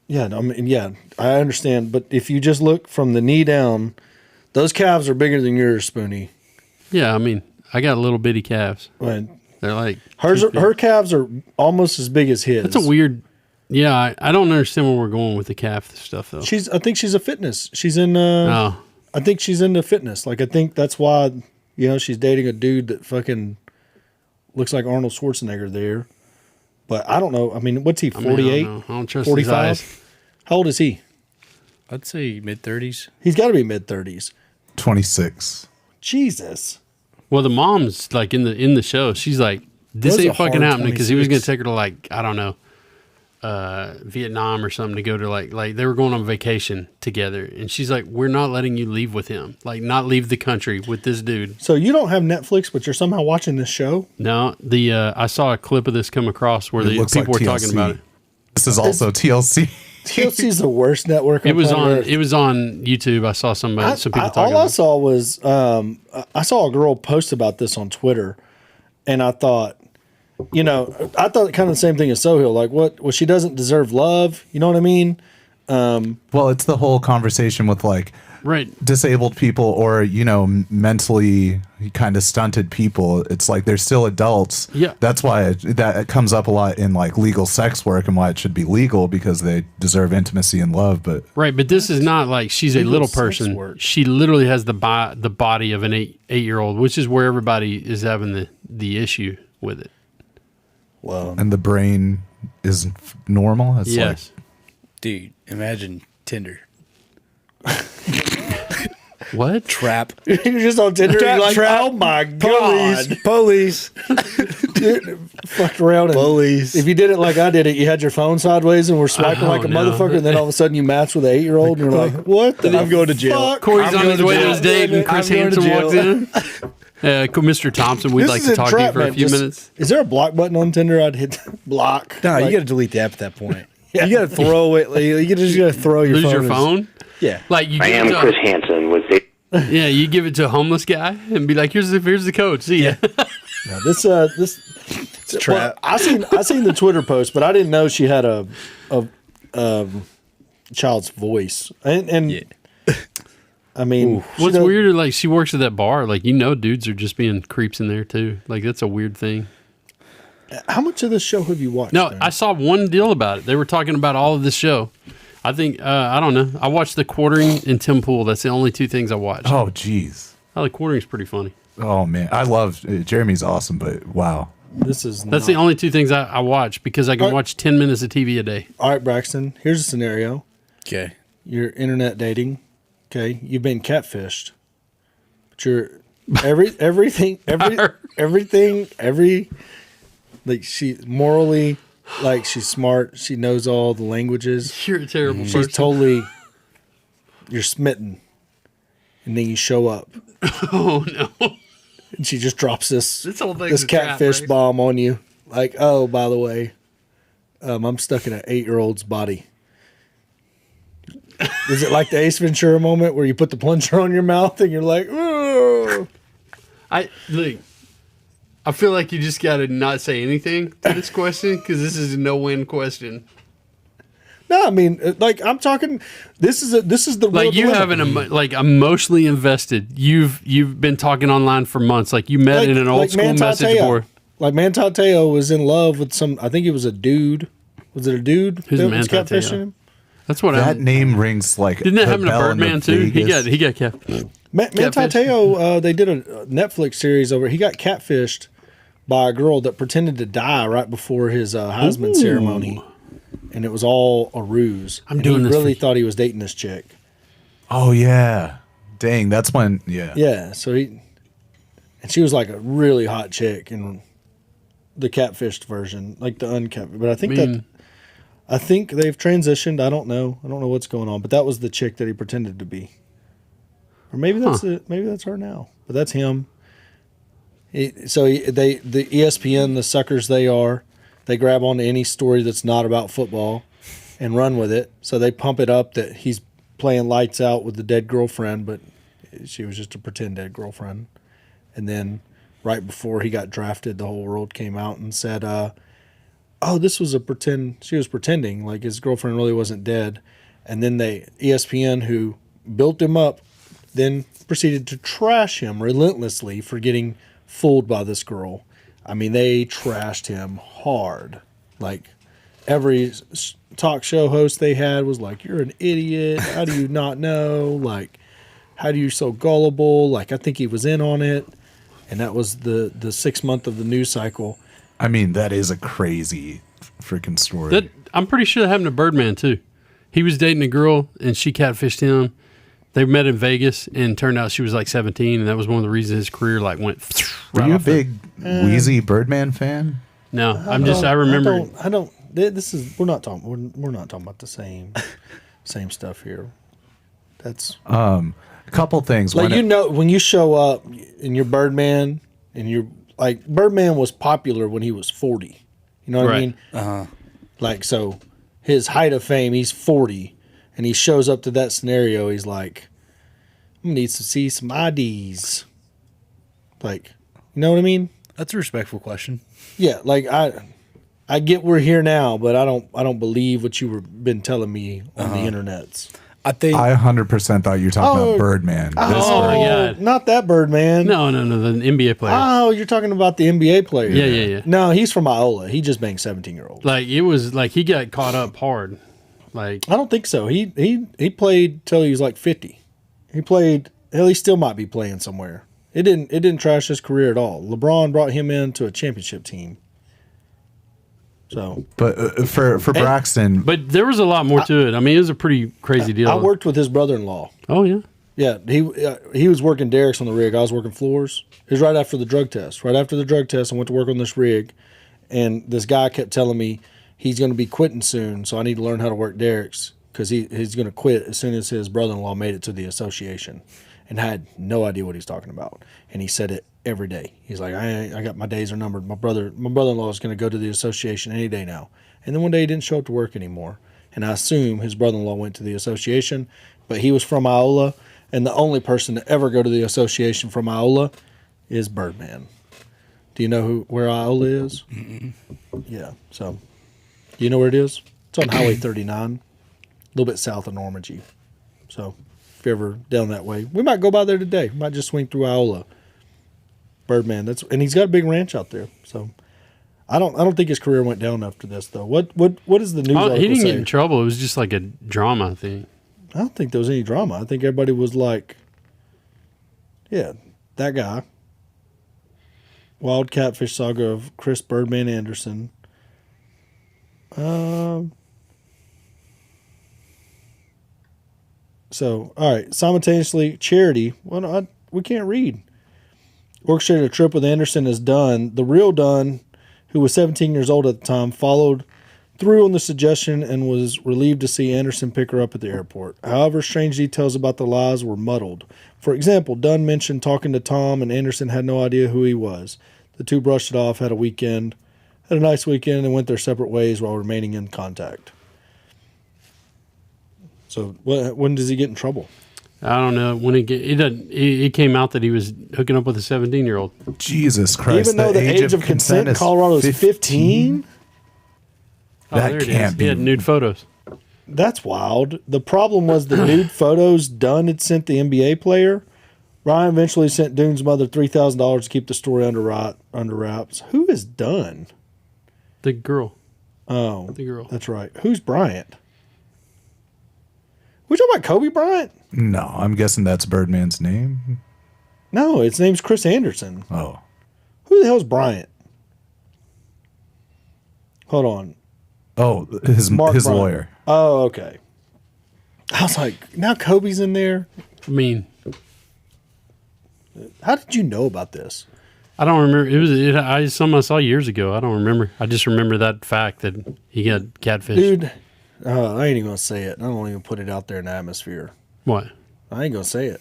Yeah, I mean, yeah, I understand. But if you just look from the knee down, those calves are bigger than yours, Spoonie. Yeah, I mean, I got little bitty calves. And They're like her calves are almost as big as his. That's a weird. Yeah, I don't understand where we're going with the calf stuff though. I think she's a fitness. She's in. Oh, I think she's into fitness. Like, I think that's why, she's dating a dude that fucking looks like Arnold Schwarzenegger there. But I don't know. I mean, what's he, 48? I don't trust his eyes. 45? How old is he? I'd say mid-30s. He's got to be mid-30s. 26. Jesus. Well, the mom's like in the show. She's like, this That was ain't a fucking hard happening because he was going to 26. take her to like, I don't know, Vietnam or something to go to like they were going on vacation together, and she's like, we're not letting you leave with him, like not leave the country with this dude. So you don't have Netflix, but you're somehow watching this show? No, I saw a clip of this come across where It the looks people like were talking TLC. about it. This is also TLC. TLC's the worst network. It was planet on. Earth. It was on YouTube. I saw some people talking all about I it. saw was I saw a girl post about this on Twitter, and I thought, I thought kind of the same thing as Sohail. Like, what? Well, she doesn't deserve love. You know what I mean? Well, it's the whole conversation with like Right. disabled people or mentally kind of stunted people. It's like they're still adults. Yeah. That's why it comes up a lot in like legal sex work and why it should be legal because they deserve intimacy and love. But Right, but this is not like she's a Legal little sex person. work. She literally has the body of an eight-year-old, which is where everybody is having the issue with it. Well, and the brain is normal. It's Yes. Dude, imagine Tinder. What? Trap. you're just on Tinder. You're like, Trap. oh my god, Police. fucked around. And Police. If you did it like I did it, you had your phone sideways and were swiping like a no. motherfucker, and then all of a sudden you matched with an 8-year-old, and you're like, what? I'm going to jail. fuck? Corey's I'm on his going way to jail. his date, and Chris I'm going to Hansen walks jail. in. Mr. Thompson, we'd This like is to talk to you for a entrapment. few Just- minutes. Is there a block button on Tinder? I'd hit block. No, Like, you got to delete the app at that point. Yeah. You got to throw it. You just got to throw your Lose phone. your phone? Yeah. Like you I give am it to Chris Hansen with the. Yeah, you give it to a homeless guy and be like, "Here's the code. See ya." No, this trap. I seen the Twitter post, but I didn't know she had a child's voice. And Yeah. I mean, she What's does- weird? Like she works at that bar. Like dudes are just being creeps in there too. Like that's a weird thing. How much of this show have you watched? No, Darren? I saw one deal about it. They were talking about all of this show. I think I don't know. I watched The Quartering and Tim Pool. That's the only two things I watched. oh, geez. The Quartering's pretty funny. Oh, man. I love Jeremy's awesome, but wow. This is That's the only two things I watch because I can Alright. watch 10 minutes of TV a day. All right, Braxton. Here's a scenario: Okay. you're internet dating. Okay, you've been catfished, but you're everything like she's morally, like she's smart. She knows all the languages. You're a terrible She's person. totally, you're smitten, and then you show up, Oh no! and she just drops this whole thing's this a trap, catfish right? bomb on you. Like, oh, by the way, I'm stuck in an 8-year-old's body. Is it like the Ace Ventura moment where you put the plunger on your mouth and you're like, oh? I feel like you just got to not say anything to this question because this is a no-win question. No, I mean, like I'm talking. This is the real Like you dilemma. haven't emotionally invested. You've been talking online for months. Like you met in an old school message board. Like Mantateo was in love with some. I think it was a dude. Was it a dude? Who's that was Mantateo? catfishing him? That's what That name rings like Didn't that a happen to bell in Birdman too? Vegas. He got kept. Mantateo, they did a Netflix series over. He got catfished by a girl that pretended to die right before his Heisman ceremony, and it was all a ruse. I'm And doing he this really for- thought he was dating this chick. Oh, yeah. Dang, that's when, yeah. Yeah, so and she was like a really hot chick in the catfished version, like the uncat. But I think they've transitioned. I don't know what's going on, but that was the chick that he pretended to be, or maybe that's maybe that's her now, but that's him. The ESPN, the suckers they are, they grab onto any story that's not about football and run with it. So they pump it up that he's playing lights out with the dead girlfriend, but she was just a pretend dead girlfriend. And then right before he got drafted, the whole world came out and said, oh, this was a pretend. She was pretending like his girlfriend really wasn't dead. And then ESPN, who built him up, then proceeded to trash him relentlessly for getting fooled by this girl. I mean, they trashed him hard. Like every talk show host they had was like, "You're an idiot. How do you not know? Like, how do you so gullible?" Like, I think he was in on it, and that was the 6 month of the news cycle. I mean, that is a crazy freaking story. I'm pretty sure that happened to Birdman too. He was dating a girl and she catfished him. They met in Vegas, and turned out she was like 17, and that was one of the reasons his career like went. Were you a big Wheezy Birdman fan? No, I remember. I don't. This is we're not talking. We're not talking about the same stuff here. That's A couple things. like when you show up and you're Birdman, and you're like Birdman was popular when he was 40. You know what I Right. mean? Like, so his height of fame, he's 40. And he shows up to that scenario. He's like, "I'm gonna need to see some IDs." Like, you know what I mean? That's a respectful question. Yeah. Like I get we're here now, but I don't believe what you were been telling me on the internets. I think I 100% thought you were talking about Birdman. Oh my God. Not that Birdman. No, the NBA player. Oh, you're talking about the NBA player. Yeah. No, he's from Iola. He just banged 17-year-olds. Like it was like he got caught up hard. Like I don't think so. He played till he was like 50. He played. Hell, he still might be playing somewhere. It didn't trash his career at all. LeBron brought him into a championship team. So, But for Braxton, but there was a lot more to it. I mean, it was a pretty crazy deal. I worked with his brother-in-law. Oh yeah. Yeah, he was working derricks on the rig. I was working floors. It was right after the drug test. Right after the drug test, I went to work on this rig, and this guy kept telling me he's going to be quitting soon, so I need to learn how to work derricks because he's going to quit as soon as his brother-in-law made it to the association. And I had no idea what he's talking about. And he said it every day. He's like, I got my days are numbered. My brother-in-law is going to go to the association any day now. And then one day he didn't show up to work anymore. And I assume his brother-in-law went to the association, but he was from Iola, and the only person to ever go to the association from Iola is Birdman. Do you know where Iola is? Mm-mm. Yeah. So, do you know where it is? It's on Highway 39, a little bit south of Normandy. So, if you're ever down that way, we might go by there today. We might just swing through Iola. Birdman. And he's got a big ranch out there. So, I don't think his career went down after this though. What is the news article He didn't say? get in trouble. It was just like a drama thing. I don't think there was any drama. I think everybody was like, yeah, that guy. Wild Catfish Saga of Chris Birdman Anderson. So, all right. Simultaneously, Charity. Well, we can't read. Orchestrated a trip with Anderson as Dunn. The real Dunn, who was 17 years old at the time, followed through on the suggestion and was relieved to see Anderson pick her up at the airport. However, strange details about the lies were muddled. For example, Dunn mentioned talking to Tom, and Anderson had no idea who he was. The two brushed it off, had a nice weekend, and went their separate ways while remaining in contact. So, when does he get in trouble? I don't know when it came out that he was hooking up with a 17-year-old. Jesus Christ! Even though the age of consent in Colorado is 15? That there it can't is. be. He had nude photos. That's wild. The problem was the nude photos Dunn had sent the NBA player. Ryan eventually sent Dune's mother $3,000 to keep the story under wraps. Who is Dunn? The girl. Oh, The girl. That's right. Who's Bryant? We talking about Kobe Bryant? No, I'm guessing that's Birdman's name. No, his name's Chris Anderson. Oh, Who the hell's Bryant? Hold on. oh, his Bryant. lawyer. Oh, okay. I was like, now Kobe's in there. I mean, How did you know about this? I don't remember. Something I saw years ago. I don't remember. I just remember that fact that he got catfish. Dude, I ain't even gonna say it. I don't even put it out there in the atmosphere. What? I ain't gonna say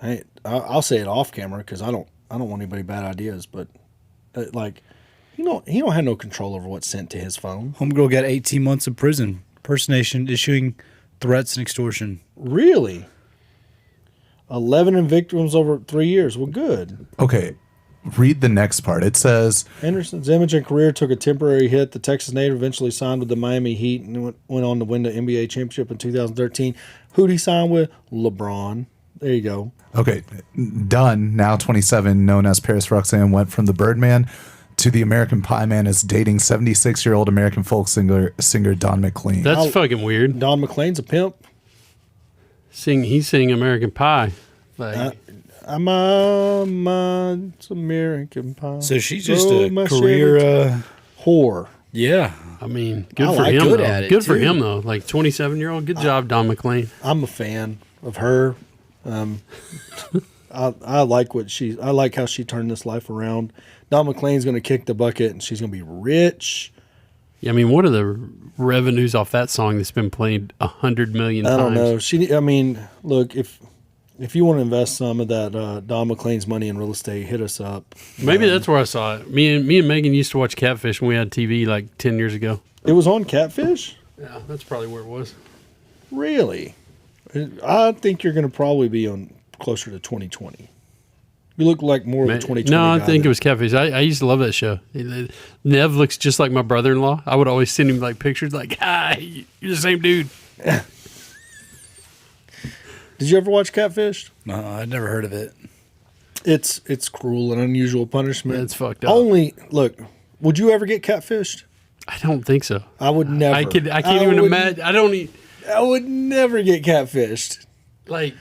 it. I'll say it off camera because I don't want anybody bad ideas. But like, he don't have no control over what's sent to his phone. Homegirl got 18 months in prison. Impersonation, issuing threats, and extortion. Really? 11 victims over 3 years. Well, good. Okay. Read the next part. It says Anderson's image and career took a temporary hit. The Texas native eventually signed with the Miami Heat and went on to win the NBA championship in 2013. Who'd he sign with? LeBron. There you go. Okay, Dunn, now 27, known as Paris Roxanne, went from the Birdman to the American Pie Man as dating 76-year-old American folk singer Don McLean. That's fucking weird. Don McLean's a pimp. He's singing American Pie. Like, I'm it's American Pie. So she's just Oh, a my career. Chevy. Whore. Yeah. I mean, good I for like him. good though. at it, Good for too. him though. Like 27-year-old. Good job, Don McLean. I'm a fan of her. I like I like how she turned this life around. Don McLean's going to kick the bucket and she's going to be rich. Yeah, I mean, what are the revenues off that song that's been played 100 million times? I don't know. Look, if you want to invest some of that Don McLean's money in real estate, hit us up. Maybe that's where I saw it. Me and Megan used to watch Catfish when we had TV like 10 years ago. It was on Catfish? Yeah, that's probably where it was. Really? I think you're going to probably be on closer to 2020. You look like more of a 2020 No, I guy think than- it was Catfish. I used to love that show. Nev looks just like my brother-in-law. I would always send him like pictures like, hi, you're the same dude. Did you ever watch Catfish? No, I'd never heard of it. It's cruel and unusual punishment. It's fucked up. Look, would you ever get catfished? I don't think so. I would never. I can't even imagine. I would never get catfished. Like,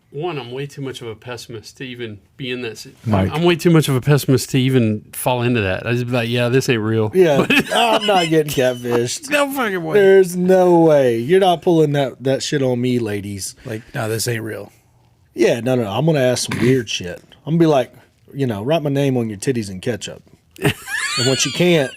one, I'm way too much of a pessimist to even be in that. Mike. I'm way too much of a pessimist to even fall into that. I just be like, yeah, this ain't real. Yeah, I'm not getting catfished. No fucking way. There's no way. You're not pulling that shit on me, ladies. Like, no, this ain't real. Yeah, no. I'm gonna ask some weird shit. I'm gonna be like, write my name on your titties in ketchup. And what you can't,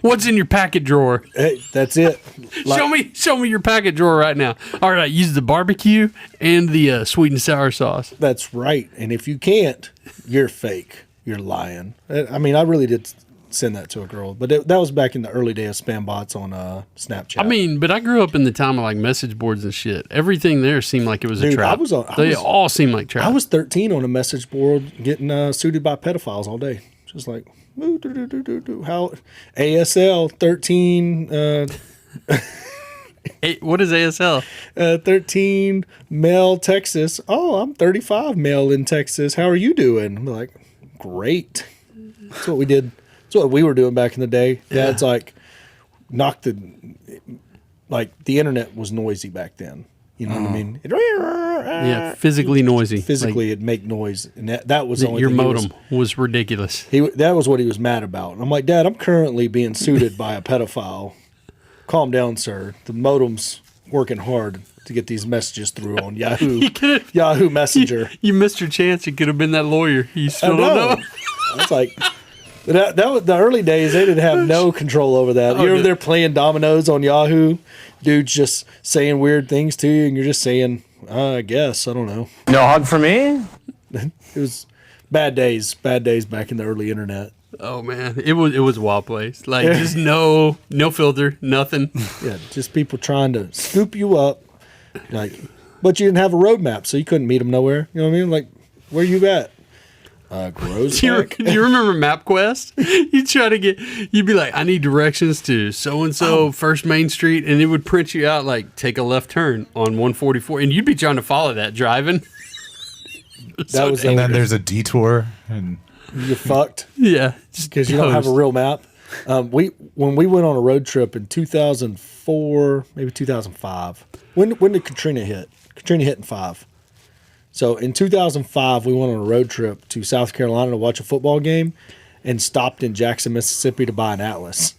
What's in your packet drawer? hey, that's it. Like, Show me your packet drawer right now. All right, use the barbecue and the sweet and sour sauce. that's right. And if you can't, you're fake. You're lying. I mean, I really did send that to a girl, but that was back in the early days of spam bots on Snapchat. I mean, but I grew up in the time of like message boards and shit. Everything there seemed like it was a Dude, trap. They all seemed like traps. I was 13 on a message board getting suited by pedophiles all day. Just like, how ASL 13, What is ASL? 13 male Texas. Oh, I'm 35 male in Texas. How are you doing? I'm like, great. That's what we did. That's what we were doing back in the day. Dad's like, the internet was noisy back then. You know what I mean? Yeah, physically noisy. Physically, it'd make noise, and that was the only Your thing modem was ridiculous. that was what he was mad about. And I'm like, Dad, I'm currently being suited by a pedophile. Calm down, sir. The modem's working hard to get these messages through on Yahoo Messenger. You missed your chance. You could have been that lawyer. You I still don't know. I was like, that was the early days. They didn't have no control over that. You're over there playing dominoes on Yahoo. Dude's just saying weird things to you, and you're just saying, I guess. I don't know. No hug for me? It was bad days back in the early internet. Oh man, it was a wild place. Like just no filter, nothing. Yeah, just people trying to scoop you up, but you didn't have a roadmap, so you couldn't meet them nowhere. You know what I mean? Like, where you at? Gross. Do you remember MapQuest? You'd be like, I need directions to so and so First Main Street, and it would print you out like take a left turn on 144, and you'd be trying to follow that driving. That was and then there's a detour, and you're fucked. Yeah, Because you don't have a real map. When we went on a road trip in 2004, maybe 2005. When did Katrina hit? Katrina hit in 5. So in 2005, we went on a road trip to South Carolina to watch a football game, and stopped in Jackson, Mississippi to buy an atlas.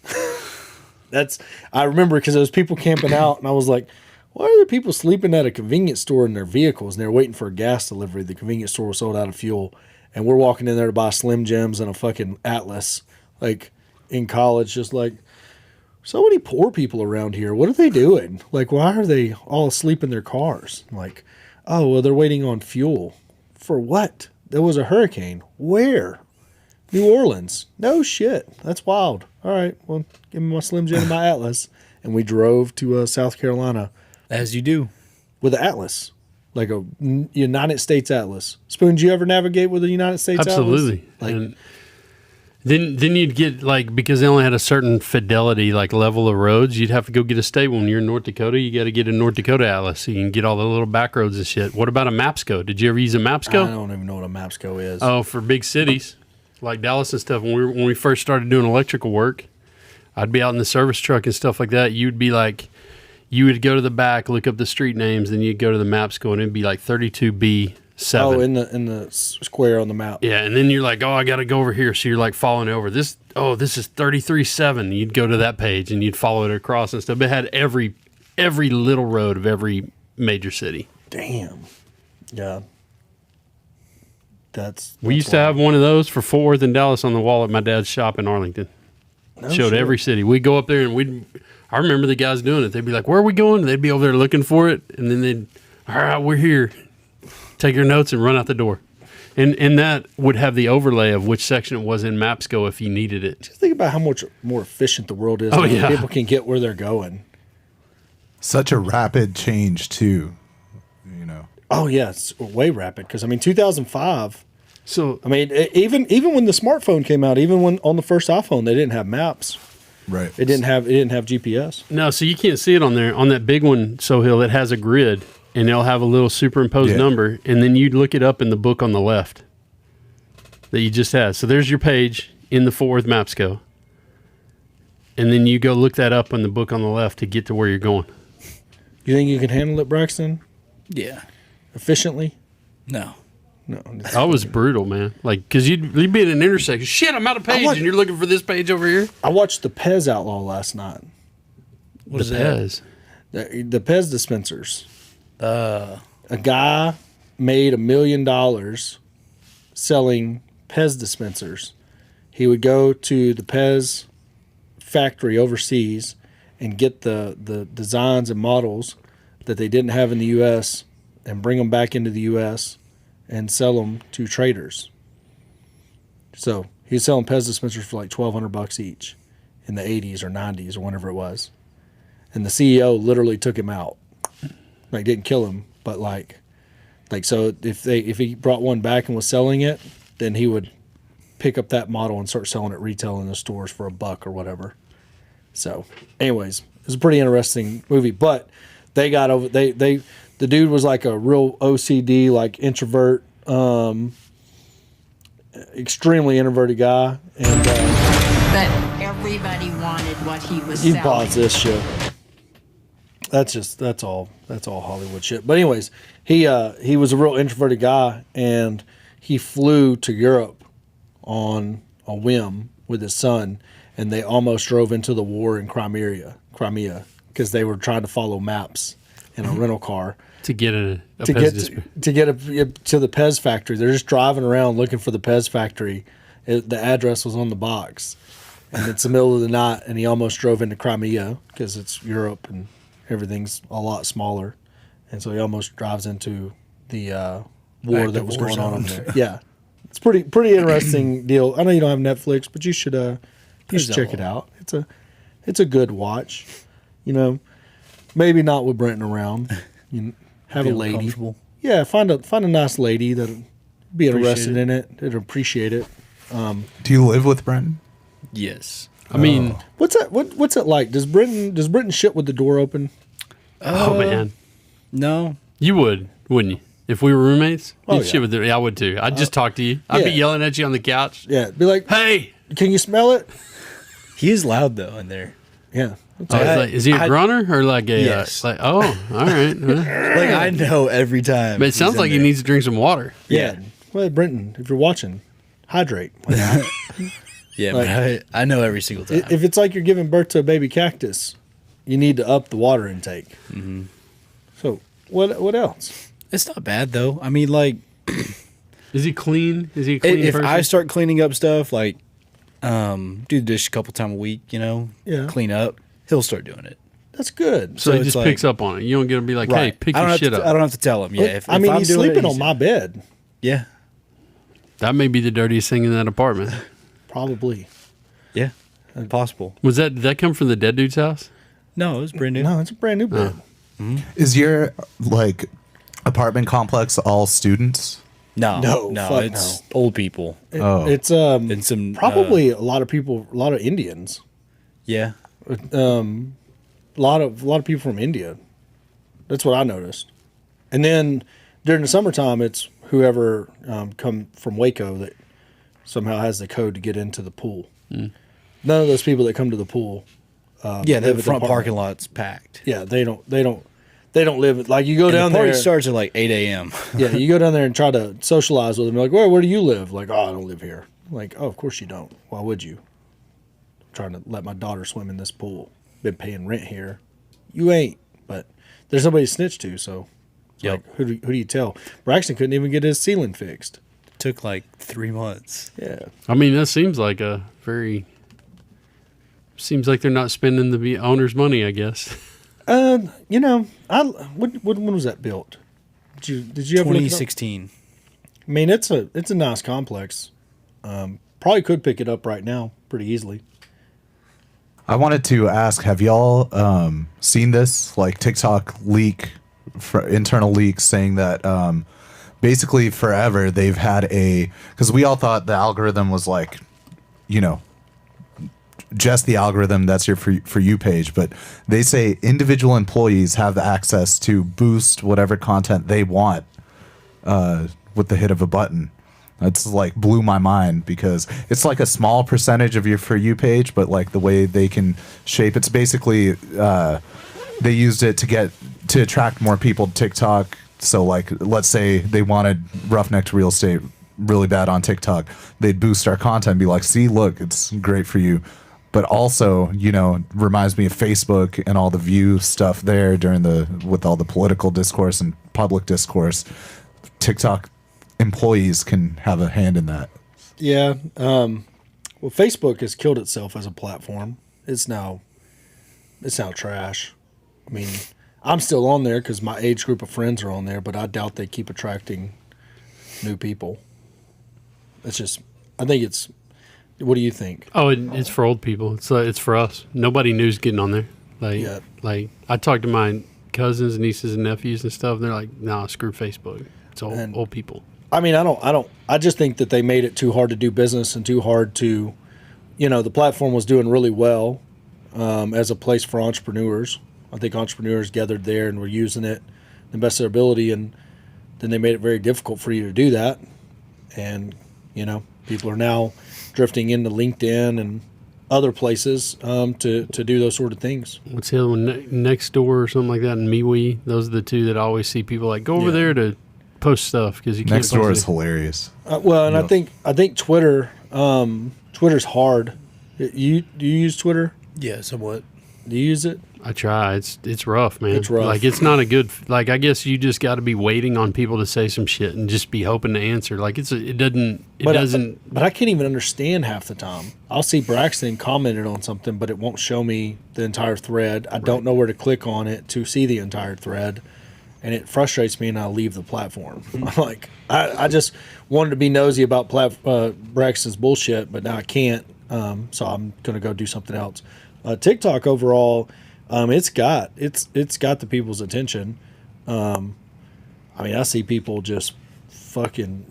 I remember because there was people camping out, and I was like, why are there people sleeping at a convenience store in their vehicles? And they were waiting for a gas delivery. The convenience store was sold out of fuel. and we're walking in there to buy Slim Jims and a fucking Atlas, like in college, just like so many poor people around here. What are they doing? Like, why are they all asleep in their cars? I'm like, oh, well, they're waiting on fuel. For what? There was a hurricane. Where? New Orleans. No shit. That's wild. All right, well, give me my Slim Jim and my Atlas, and we drove to South Carolina As you do. with an Atlas, like a United States Atlas. Spoon, did you ever navigate with a United States Absolutely. Atlas? Like, And then you'd get like, because they only had a certain fidelity like level of roads, you'd have to go get a state. When you're in North Dakota, you got to get a North Dakota Atlas so you can get all the little back roads and shit. What about a Mapsco? Did you ever use a I Mapsco? don't even know what a Mapsco is. Oh, for big cities like Dallas and stuff. When we first started doing electrical work, I'd be out in the service truck and stuff like that. You'd be like, you would go to the back, look up the street names, then you'd go to the Mapsco, and it'd be like 32B7. Oh, in the square on the map. Yeah, and then you're like, oh, I got to go over here. So you're like following over this. Oh, this is 33.7. You'd go to that page and you'd follow it across and stuff. It had every little road of every major city. Damn. Yeah. We used to have one of those for Fort Worth and Dallas on the wall at my dad's shop in Arlington. Showed shit. every city. We'd go up there and I remember the guys doing it. They'd be like, where are we going? They'd be over there looking for it. And then all right, we're here. Take your notes and run out the door. And that would have the overlay of which section it was in Mapsco if you needed it. Just think about how much more efficient the world is. Oh, now. yeah. People can get where they're going. Such a rapid change too. You know. Oh, yeah. It's way rapid. Because, 2005, So even when the smartphone came out, even when on the first iPhone, they didn't have maps. Right. It didn't have GPS. no, so you can't see it on there. On that big one, Sohail, it has a grid. And they'll have a little superimposed Yeah. number, and then you'd look it up in the book on the left that you just had. So there's your page in the Fort Worth Mapsco. And then you go look that up in the book on the left to get to where you're going. You think you can handle it, Braxton? Yeah. Efficiently? No. No. That was brutal, man. Like, because you'd be in an intersection. Shit, I'm out of page, and you're looking for this page over here. I watched the Pez Outlaw last night. What is the that? Pez. The Pez dispensers. A guy made $1 million selling Pez dispensers. He would go to the Pez factory overseas and get the designs and models that they didn't have in the U.S. and bring them back into the U.S. and sell them to traders. So he was selling Pez dispensers for like $1,200 each in the 80s or 90s or whenever it was. And the CEO literally took him out. Like, didn't kill him, but like so if he brought one back and was selling it, then he would pick up that model and start selling it retail in the stores for $1 or whatever. So, anyways, it was a pretty interesting movie. But they got over the dude was like a real OCD, like introvert, extremely introverted guy, and But everybody wanted what he was you selling. pause this shit. That's all Hollywood shit. But anyways, he was a real introverted guy, and he flew to Europe on a whim with his son, and they almost drove into the war in Crimea because they were trying to follow maps in a rental car To get a to Pez get dispenser. to get to the Pez factory. They're just driving around looking for the Pez factory. The address was on the box, and it's the middle of the night, and he almost drove into Crimea because it's Europe and everything's a lot smaller, and so he almost drives into the war that was going on there. Yeah, it's pretty interesting deal. I know you don't have Netflix, but you should check it out. It's a good watch. Maybe not with Brenton around. Have a Feel lady. comfortable. Yeah, find a nice lady that'll be interested Appreciate it. in it. That'll appreciate it. Do you live with Brenton? Yes. I mean, What's that? What's it like? Does Brenton shit with the door open? oh, man. No. You would, wouldn't you? If we were roommates? Oh, You'd shit with I would too. I'd just talk to you. I'd be yeah. yelling at you on the couch. Yeah, be like, Hey! can you smell it? He is loud though in there. Yeah. Oh, it's like, is he a grunter or like a Yes. like? Oh, all right. Like I know every time. But it sounds like he needs to drink some water. Yeah. Well, Brenton, if you're watching, hydrate. Yeah, like- but I know every single time. If it's like you're giving birth to a baby cactus, you need to up the water intake. Mm-hmm. So what else? It's not bad though. I mean, like Is he clean? Is he a clean If person? I start cleaning up stuff, like do the dish a couple times a week, Yeah. clean up, he'll start doing it. That's good. so he it's just like- picks up on it. You don't get to be like, hey, pick I don't your have shit to, up. I don't have to tell him. Yeah, if I mean, I'm he's doing sleeping it, on my bed. Yeah, That may be the dirtiest thing in that apartment. Probably. yeah, possible. Did that come from the dead dude's house? No, it was brand new. No, it's a brand new bed. Is your like apartment complex all students? No, No, fuck it's old people Oh. It's and some probably a lot of people, a lot of Indians, yeah. a lot of people from India. That's what I noticed. And then during the summertime, it's whoever come from Waco that somehow has the code to get into the pool. None of those people that come to the pool. Yeah, live the at the front apartment. parking lot's packed. Yeah, they don't live like you go And down the party there. starts at like 8 a.m. Yeah, you go down there and try to socialize with them. You're like, where do you live? Like, oh, I don't live here. Like, oh, of course you don't. Why would you? I'm trying to let my daughter swim in this pool. Been paying rent here. You ain't. But there's nobody to snitch to. So, Yep. like, who do you tell? Braxton couldn't even get his ceiling fixed. Took like 3 months. Yeah. I mean, that seems like seems like they're not spending the owner's money, I guess. When was that built? Did you ever look it up? 2016. I mean, it's a nice complex. Probably could pick it up right now pretty easily. I wanted to ask, have y'all seen this like TikTok leak, internal leaks saying that basically forever they've had because we all thought the algorithm was like, just the algorithm that's your for you page, but they say individual employees have the access to boost whatever content they want with the hit of a button. That's like blew my mind because it's like a small percentage of your for you page, but like the way they can shape it's basically they used it to attract more people to TikTok. So like let's say they wanted Roughneck Real Estate really bad on TikTok, they'd boost our content and be like, see, look, it's great for you. But also, reminds me of Facebook and all the view stuff there with all the political discourse and public discourse. TikTok employees can have a hand in that. Yeah. Well, Facebook has killed itself as a platform. It's now trash. I mean, I'm still on there because my age group of friends are on there, but I doubt they keep attracting new people. I think it's. What do you think? Oh, it's for old people. It's for us. Nobody new's getting on there. Like I talked to my cousins, nieces, and nephews and stuff. And they're like, "Nah, screw Facebook. It's old people." I mean, I just think that they made it too hard to do business and too hard to, the platform was doing really well as a place for entrepreneurs. I think entrepreneurs gathered there and were using it the best of their ability, and then they made it very difficult for you to do that. And people are now drifting into LinkedIn and other places to do those sort of things. What's the other one? Next Door or something like that, and MeWe. Those are the two that I always see people like go over there to post stuff because you can't. Next Door post is it. hilarious. I think Twitter. Twitter's hard. Do you use Twitter? Yeah, somewhat. Do you use it? I try. It's rough, man. It's rough. Like it's not a good. Like I guess you just got to be waiting on people to say some shit and just be hoping to answer. Like it doesn't. But I can't even understand half the time. I'll see Braxton commented on something, but it won't show me the entire thread. I don't know where to click on it to see the entire thread, and it frustrates me, and I leave the platform. I'm like, I just wanted to be nosy about Braxton's bullshit, but now I can't. So I'm gonna go do something else. TikTok overall. It's got the people's attention. I mean, I see people just fucking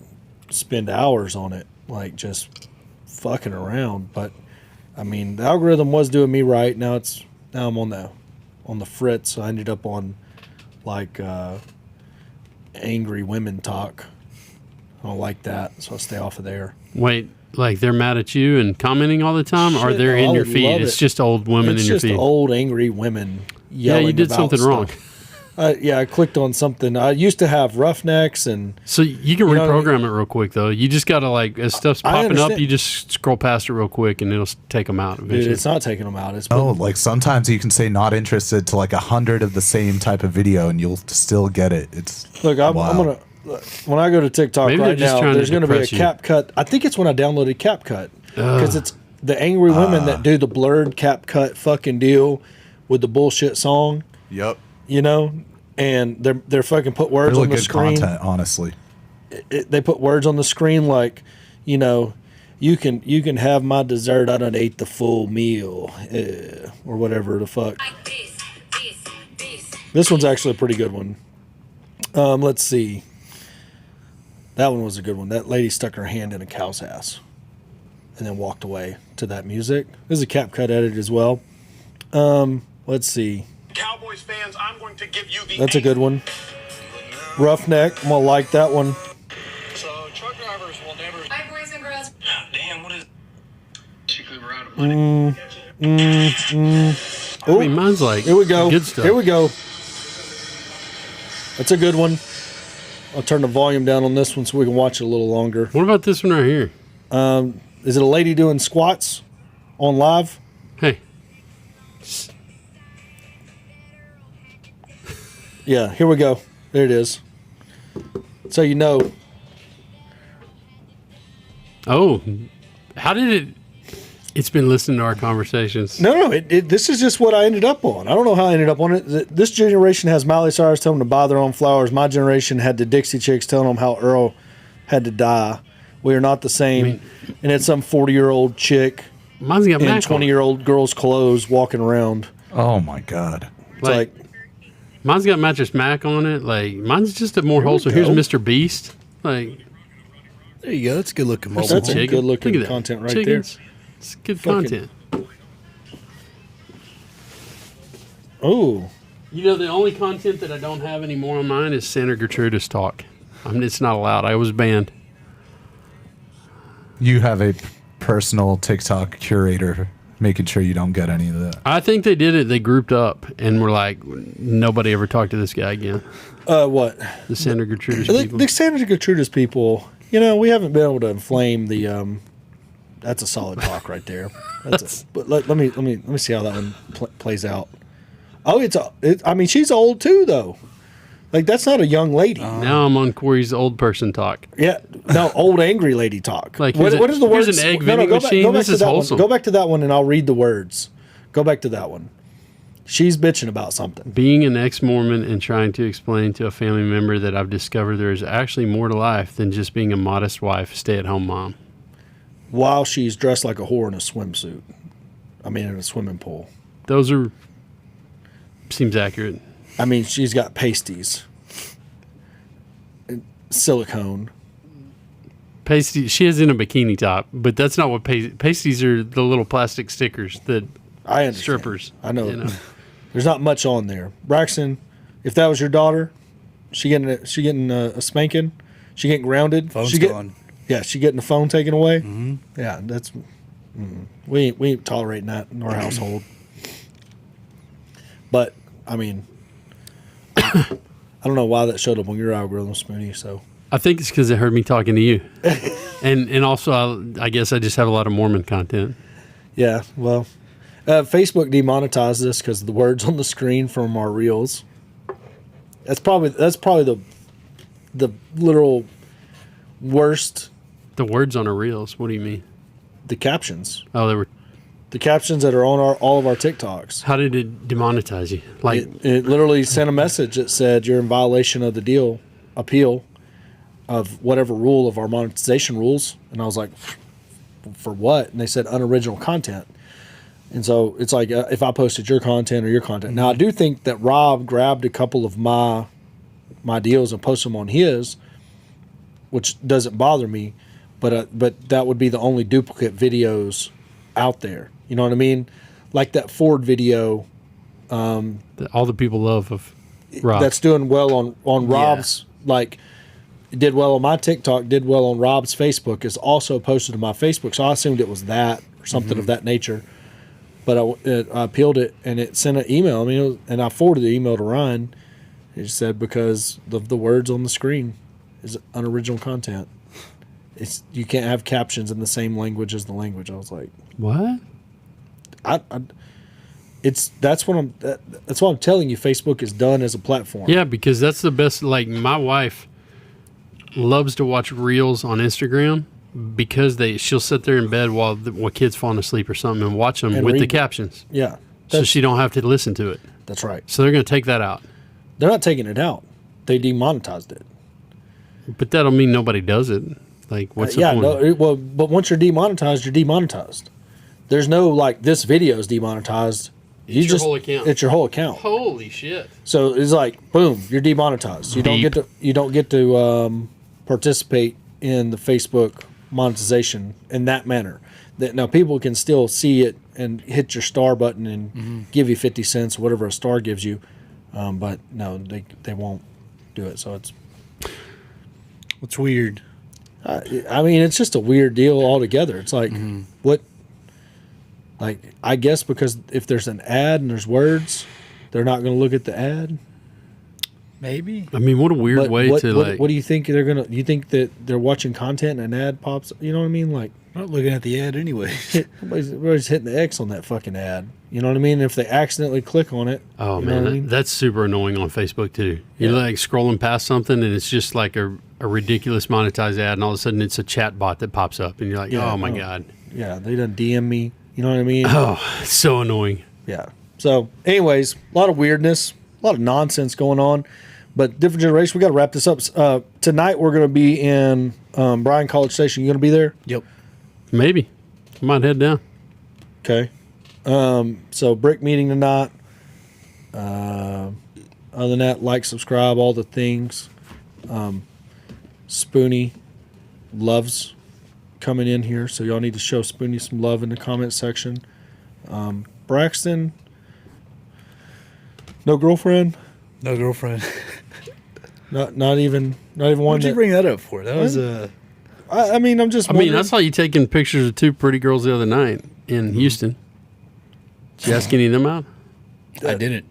spend hours on it, like just fucking around. But I mean, the algorithm was doing me right. Now I'm on the fritz. So I ended up on like angry women talk. I don't like that, so I stay off of there. Wait, like they're mad at you and commenting all the time, or Shit, they're no, in I your would feed? love It's it. just old women It's in your just feed. old angry women Yeah, yelling. you did about something wrong. stuff. I clicked on something. I used to have Roughnecks and So you can You know what I mean? reprogram it real quick though. You just gotta like as stuff's I popping up, understand. you just scroll past it real quick and it'll take them out dude, eventually. it's not taking them out. It's Oh, like sometimes you can say not interested to like 100 of the same type of video and you'll still get it. It's look. I'm wild. gonna when I go to TikTok Maybe they're right just now, trying to there's going to be a depress you. CapCut. I think it's when I downloaded CapCut because it's the angry women that do the blurred CapCut fucking deal with the bullshit song. Yep. You know, and they're fucking put words Really on the good screen. content, honestly. They put words on the screen like, you know, you can have my dessert. I done ate the full meal, or whatever the fuck. This one's actually a pretty good one. Let's see. That one was a good one. That lady stuck her hand in a cow's ass and then walked away to that music. This is a CapCut edit as well. Let's see. Cowboys fans, I'm going to give you the That's a good one. Roughneck. I'm gonna like that one. So truck drivers will never. Hi, boys and girls. Damn, what is? Basically, we're out of money. I mean, mine's like Here we go. good stuff. Here we go. That's a good one. I'll turn the volume down on this one so we can watch it a little longer. What about this one right here? Is it a lady doing squats on live? Hey, Yeah, here we go. There it is. So you know. oh, how did it? It's been listening to our conversations. No. This is just what I ended up on. I don't know how I ended up on it. This generation has Miley Cyrus telling them to buy their own flowers. My generation had the Dixie Chicks telling them how Earl had to die. We are not the same. And it's some 40-year-old chick Mine's got in Mac on it. 20-year-old girl's clothes walking around. Oh my God. It's like Mine's got Mattress Mac on it. Like mine's just a more wholesome. Here's go. Mr. Beast. Like There you go. That's good looking mobile That's a home. chicken. good-looking Look at that. content right Chickens. It's good Fucking- content. oh, You know, the only content that I don't have anymore on mine is Santa Gertrudis talk. I mean, it's not allowed. I was banned. You have a personal TikTok curator making sure you don't get any of that. I think they did it. They grouped up and were like, nobody ever talked to this guy again. what? The Santa Gertrudis The, people. the Santa Gertrudis people, you know, we haven't been able to inflame the. That's a solid talk right there. But let me see how that one plays out. Oh, I mean, she's old too, though. Like that's not a young lady. Now I'm on Corey's old person talk. Yeah, no, old angry lady talk. Like, what is the here's words? an egg No, vending go back, machine. go back This to is that wholesome. one. Go back to that one, and I'll read the words. Go back to that one. She's bitching about something. Being an ex-Mormon and trying to explain to a family member that I've discovered there is actually more to life than just being a modest wife, stay-at-home mom. While she's dressed like a whore in a swimsuit. I mean, in a swimming pool. Those are seems accurate. I mean, she's got pasties. Silicone. Pasty. She is in a bikini top, but that's not what pasties are. The little plastic stickers that I understand. strippers. I know. you know. There's not much on there. Braxton, if that was your daughter, she getting a spanking? She getting grounded? Phone's she gone. Yeah, she getting the phone taken away? Mm-hmm. Yeah, that's... We ain't tolerating that in our household. But, I mean... I don't know why that showed up on your algorithm, Spoonie, so... I think it's because it heard me talking to you, and also I guess I just have a lot of Mormon content. Yeah, well... Facebook demonetized this because the words on the screen from our reels. That's probably the literal worst. The words on our reels. What do you mean? The captions. Oh, they were. The captions that are on all of our TikToks. How did it demonetize you? Like It literally sent a message that said you're in violation of the appeal of whatever rule of our monetization rules. And I was like, for what? And they said unoriginal content. And so it's like if I posted your content or your content. Now, I do think that Rob grabbed a couple of my deals and posted them on his, which doesn't bother me, but that would be the only duplicate videos out there. You know what I mean? Like that Ford video. that all the people love of Rob. That's doing well on Rob's, like, it did well on my TikTok, did well on Rob's Facebook, is also posted to my Facebook. So I assumed it was that or something of that nature. But I appealed it, and it sent an email. I mean, and I forwarded the email to Ryan. It just said because of the words on the screen is unoriginal content. You can't have captions in the same language as the language. I was like, what? that's what I'm telling you. Facebook is done as a platform. Yeah, because that's the best. Like my wife, loves to watch reels on Instagram because she'll sit there in bed while kids falling asleep or something and watch them And with the read. captions. Yeah. So she don't have to listen to it. That's right. So they're going to take that out. They're not taking it out. They demonetized it. But that'll mean nobody does it. Like, what's the Yeah, point? no. But once you're demonetized, you're demonetized. There's no like this video is demonetized. It's your whole account. It's your whole account. Holy shit. So it's like boom, you're demonetized. You don't get to participate in the Facebook monetization in that manner. That now people can still see it and hit your star button and give you 50 cents, whatever a star gives you. But no, they won't do it. So What's weird? I mean, it's just a weird deal altogether. It's like what. Like, I guess because if there's an ad and there's words, they're not going to look at the ad. Maybe. I mean, what a weird way what, to what do you think they're going to? You think that they're watching content and an ad pops? You know what I mean? Like, I'm not looking at the ad anyway. everybody's hitting the X on that fucking ad. You know what I mean? If they accidentally click on it. Oh, you know man, what I mean? that's super annoying on Facebook, too. You're like scrolling past something, and it's just like a ridiculous monetized ad, and all of a sudden it's a chat bot that pops up, and you're like, oh, my God. Yeah, they done DM me. You know what I mean? Oh, it's so annoying. Yeah. So, anyways, a lot of weirdness, a lot of nonsense going on, but different generation. We got to wrap this up. Tonight we're going to be in Bryan College Station. You going to be there? Yep. Maybe. I might head down. Okay. So brick meeting tonight. Other than that, like, subscribe, all the things. Spoonie loves coming in here, so y'all need to show Spoonie some love in the comment section. Braxton, no girlfriend, No girlfriend. not even one. What'd you bring that up for? That was I mean, I'm just. I mean, wondering- I saw you taking pictures of two pretty girls the other night in Houston. Did you ask any of them out? I didn't.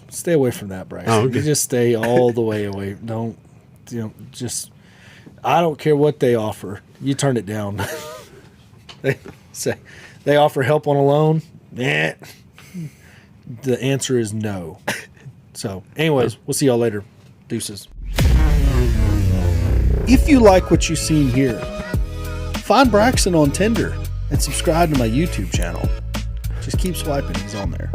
Stay away from that, Braxton. Oh, okay. You just stay all the way away. Don't, just. I don't care what they offer. You turn it down. They offer help on a loan. Nah. The answer is no. So, anyways, we'll see y'all later. Deuces. If you like what you've seen here, find Braxton on Tinder and subscribe to my YouTube channel. Just keep swiping. He's on there.